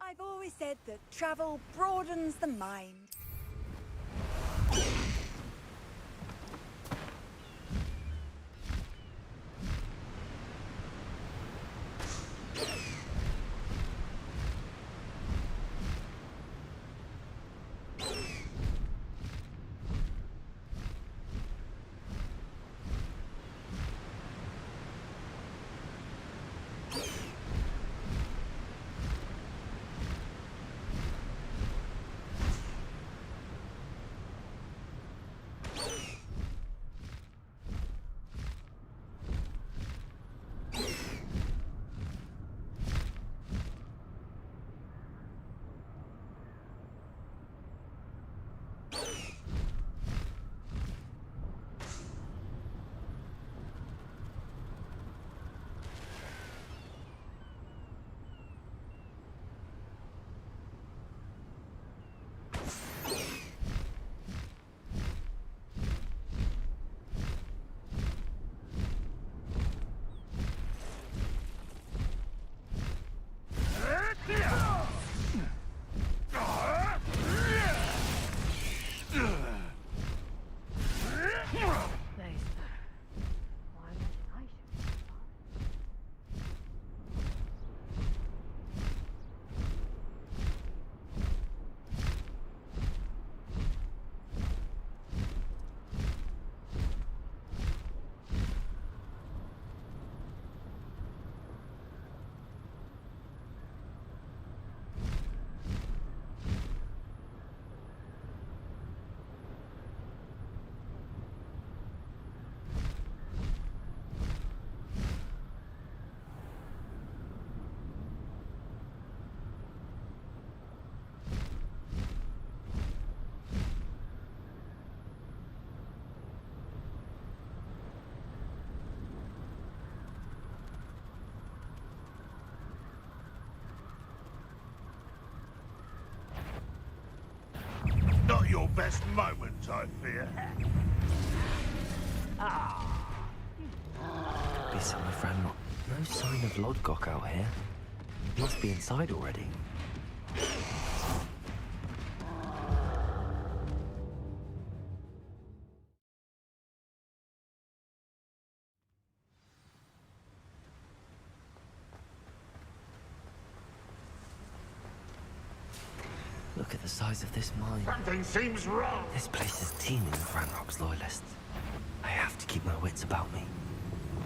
Speaker 14: I've always said that travel broadens the mind.
Speaker 13: Not your best moment, I fear.
Speaker 1: Be some of Ranrock. No sign of Lodgok out here. Must be inside already. Look at the size of this mine.
Speaker 13: Something seems wrong.
Speaker 1: This place is teeming with Ranrock's loyalists. I have to keep my wits about me.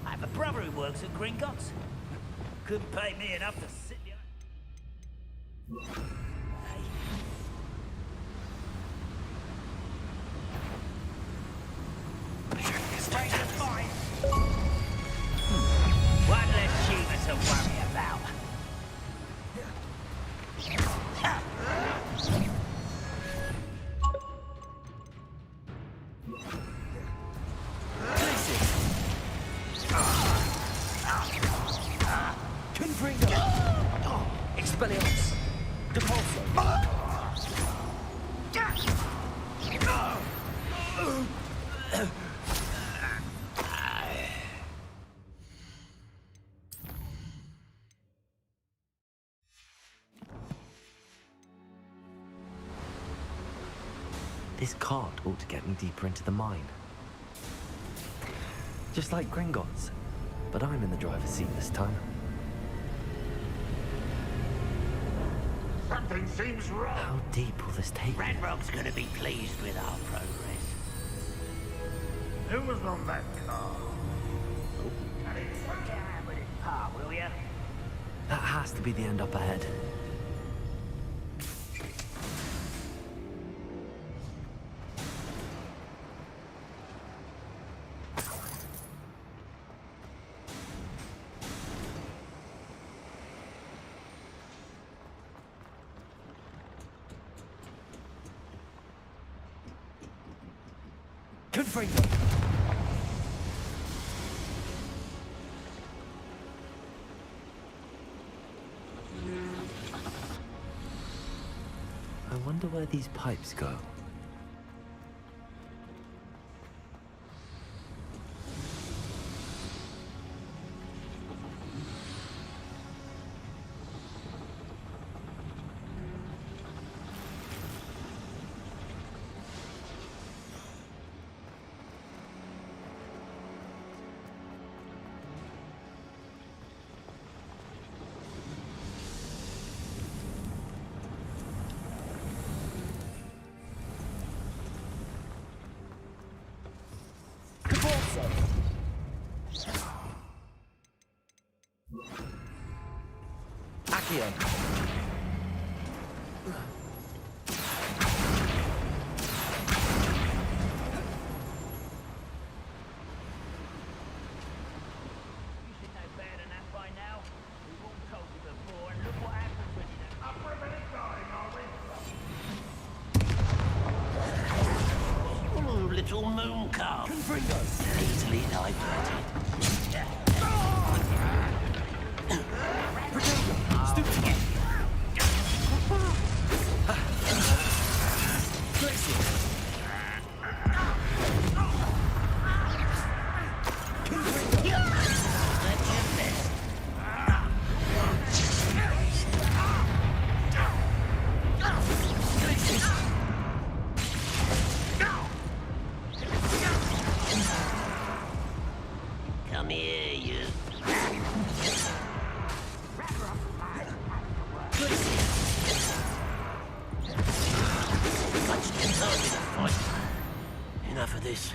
Speaker 19: I have a brother who works at Gringotts. Couldn't pay me enough to sit behind. One less Shiva to worry about.
Speaker 1: Expelliarmus! Depulso! This cart ought to get me deeper into the mine. Just like Gringotts, but I'm in the driver's seat this time.
Speaker 13: Something seems wrong.
Speaker 1: How deep will this take me?
Speaker 19: Ranrock's gonna be pleased with our progress.
Speaker 13: Who was on that car?
Speaker 19: With his pa, will ya?
Speaker 1: That has to be the end up ahead. Confronting. I wonder where these pipes go. Accio.
Speaker 19: Little moon calf. Easily diverted. Come here, you. Much too hard to fight. Enough of this.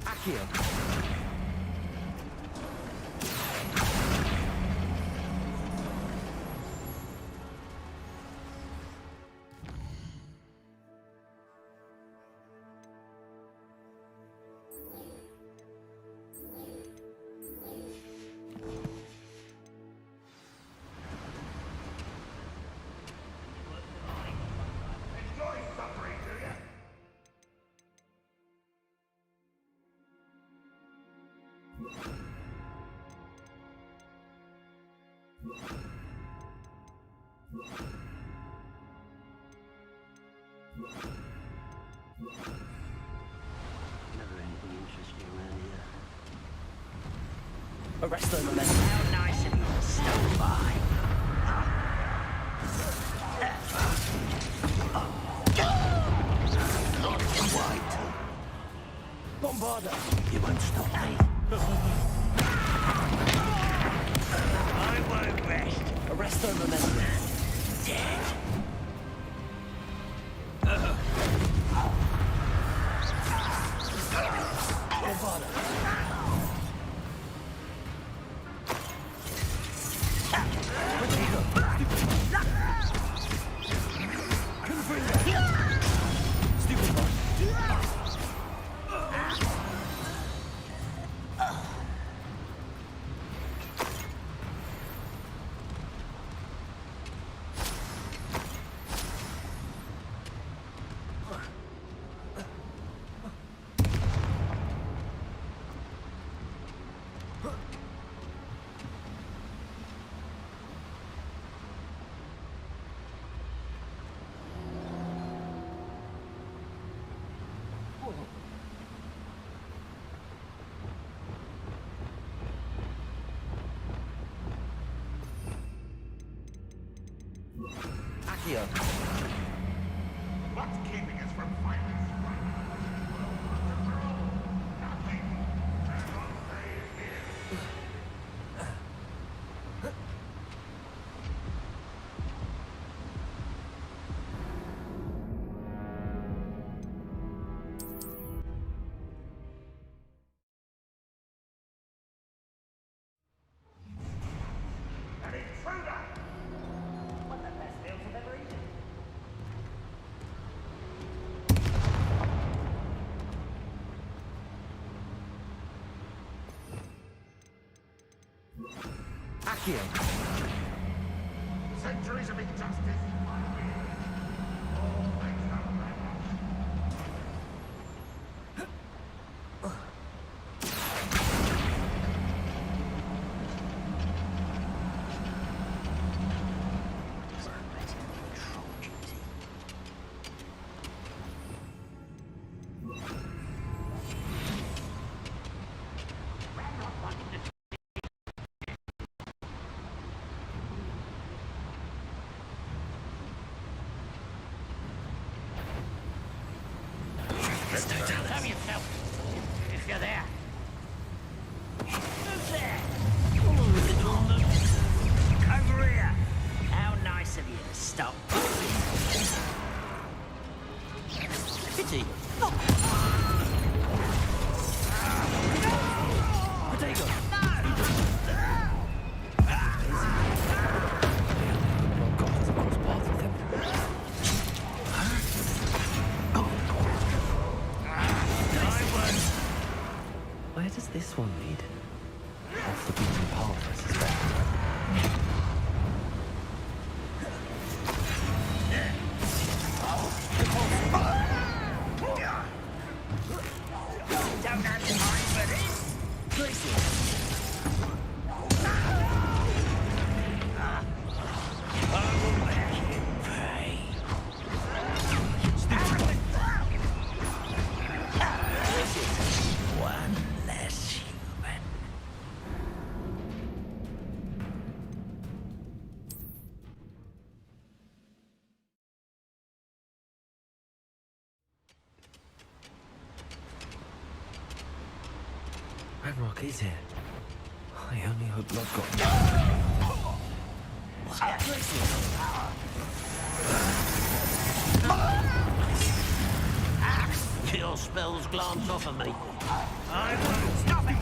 Speaker 1: Accio.
Speaker 19: Never anything interesting around here.
Speaker 1: Arrest those momentum.
Speaker 19: How nice of you to stop by. Not quite.
Speaker 1: Bombarder.
Speaker 19: You won't stop me. I won't rest.
Speaker 1: Arrest those momentum.
Speaker 19: Dead.
Speaker 1: Accio.
Speaker 13: What's keeping us from fighting? Nothing. Stay here.
Speaker 1: Accio.
Speaker 13: Centuries of injustice.
Speaker 19: Have yourself, if you're there. Who's there? Over here. How nice of you to stop. Pity. Potato.
Speaker 1: Where does this one lead? Off the beaten path, I suspect.
Speaker 19: Don't have time for this. I will make you pay. One less human.
Speaker 1: Ranrock is here. I only hope Love got...
Speaker 19: Your spells glance off of me. I won't stop it!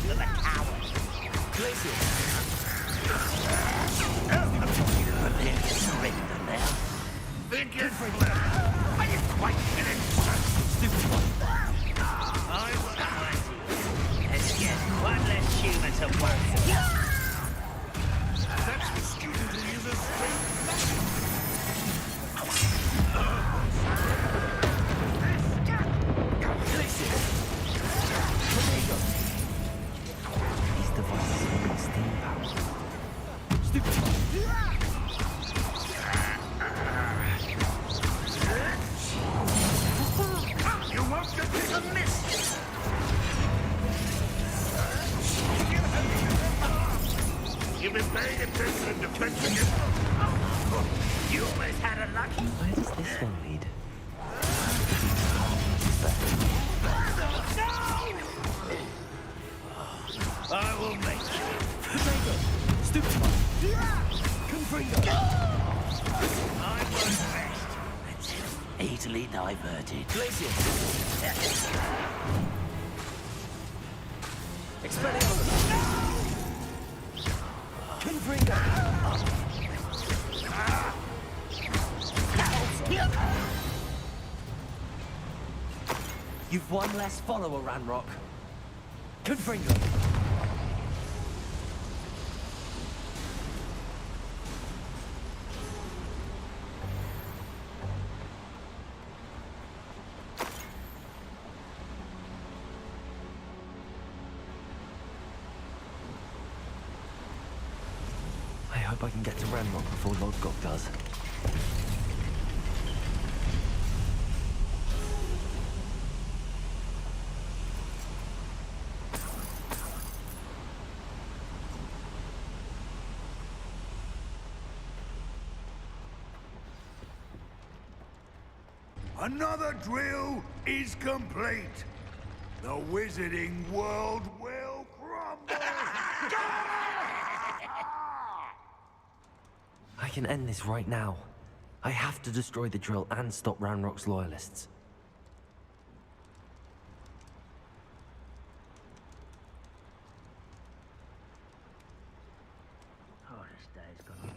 Speaker 19: You're a coward. Surrender now.
Speaker 13: Think it's are you quite finished?
Speaker 19: Stupid one. I will fight you. Let's get one less human to work for.
Speaker 13: That's the student who uses strength.
Speaker 1: These devices have got steam power.
Speaker 19: Stupid one.
Speaker 13: You won't get this a miss. You've been paying attention and defending it.
Speaker 19: You almost had a lucky.
Speaker 1: Where does this one lead?
Speaker 19: I will make you. Stupid one. I won't rest until easily diverted.
Speaker 20: Expelliarmus! Confringo! You've one less follower, Ranrock. Confringo!
Speaker 1: I hope I can get to Ranrock before Lodgok does.
Speaker 13: Another drill is complete. The wizarding world will crumble.
Speaker 1: I can end this right now. I have to destroy the drill and stop Ranrock's loyalists.
Speaker 19: Oh, this day's gone.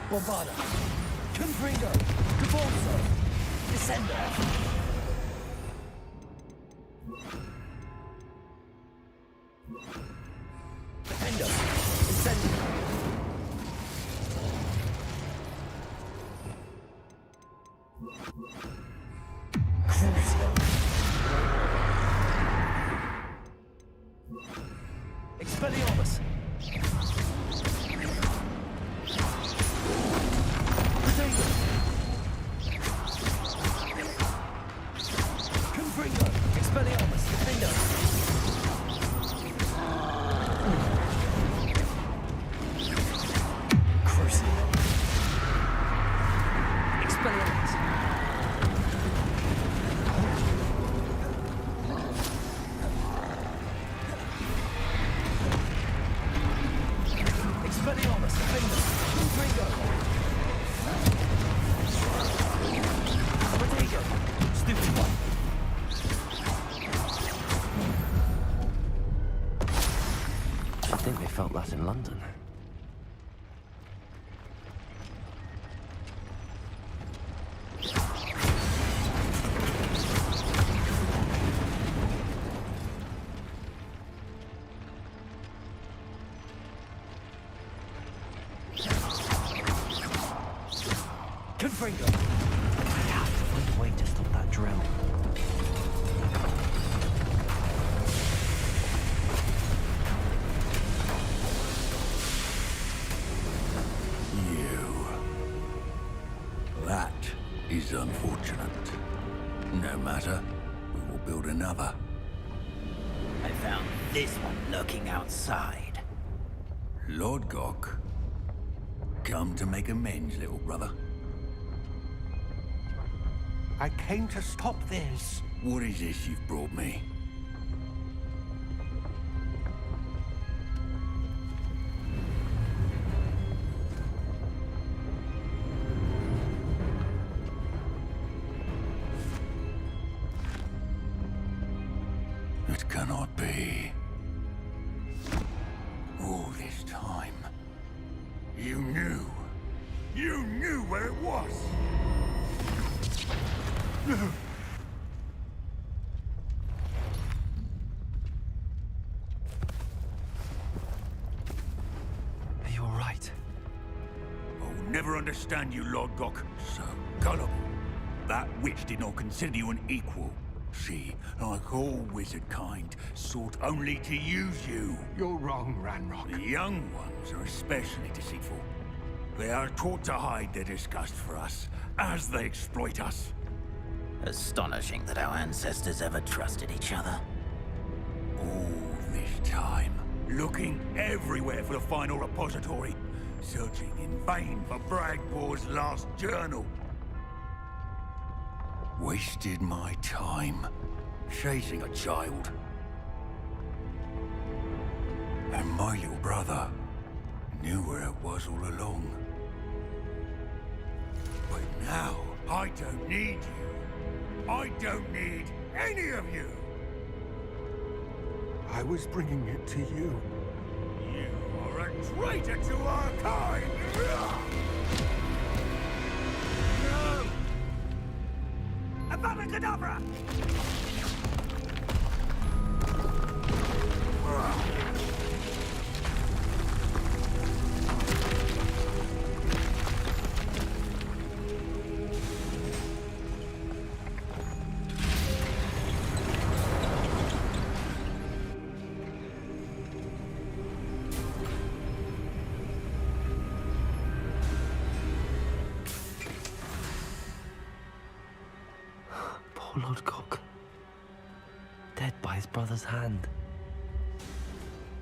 Speaker 8: Bombarda, Confringo, Cabalso, Descender. Defender, Descender. Crucio. Expelliarmus.
Speaker 1: In London.
Speaker 8: Confringo.
Speaker 1: I have to find a way to stop that drill.
Speaker 6: That is unfortunate. No matter, we will build another.
Speaker 8: I found this one lurking outside.
Speaker 6: Lord Gok, come to make amends, little brother.
Speaker 13: I came to stop this.
Speaker 6: What is this you've brought me? It cannot be. All this time, you knew. You knew where it was.
Speaker 1: Are you all right?
Speaker 6: I'll never understand you, Lord Gok. So gullible. that witch did not consider you an equal. She, like all wizard kind, sought only to use you.
Speaker 13: You're wrong, Ranrock.
Speaker 6: The young ones are especially deceitful. They are taught to hide their disgust for us, as they exploit us.
Speaker 8: Astonishing that our ancestors ever trusted each other.
Speaker 6: All this time, looking everywhere for the final repository, searching in vain for Bragbor's last journal. Wasted my time, chasing a child. And my little brother knew where it was all along. But now, I don't need you. I don't need any of you.
Speaker 13: I was bringing it to you.
Speaker 6: You are a traitor to our kind! No! Avada Kedavra!
Speaker 1: Poor Lord Cock. Dead by his brother's hand.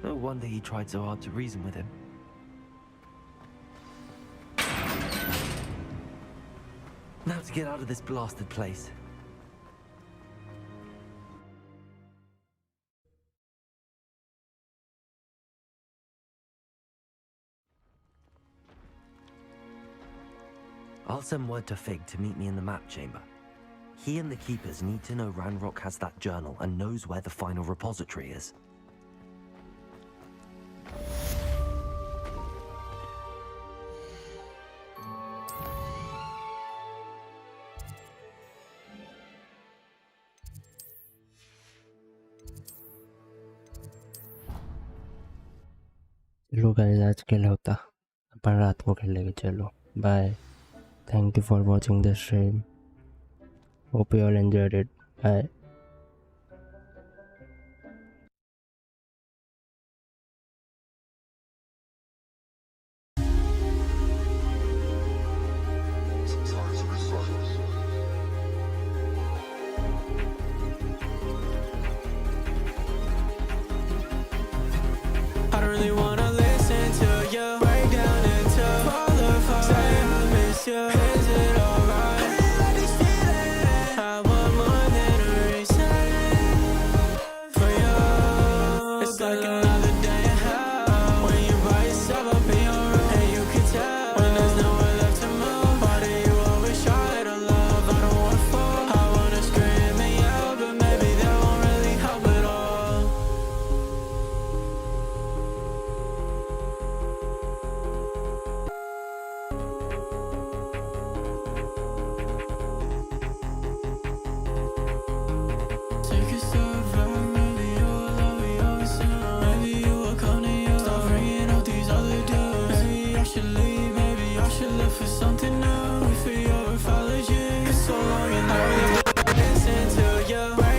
Speaker 1: No wonder he tried so hard to reason with him. Now to get out of this blasted place. I'll send word to Fig to meet me in the map chamber. He and the Keepers need to know Ranrock has that journal and knows where the final repository is.
Speaker 2: चलो guys आज के लिए होता अपन रात को खेल लेंगे चलो bye thank you for watching the stream hope you all enjoyed it bye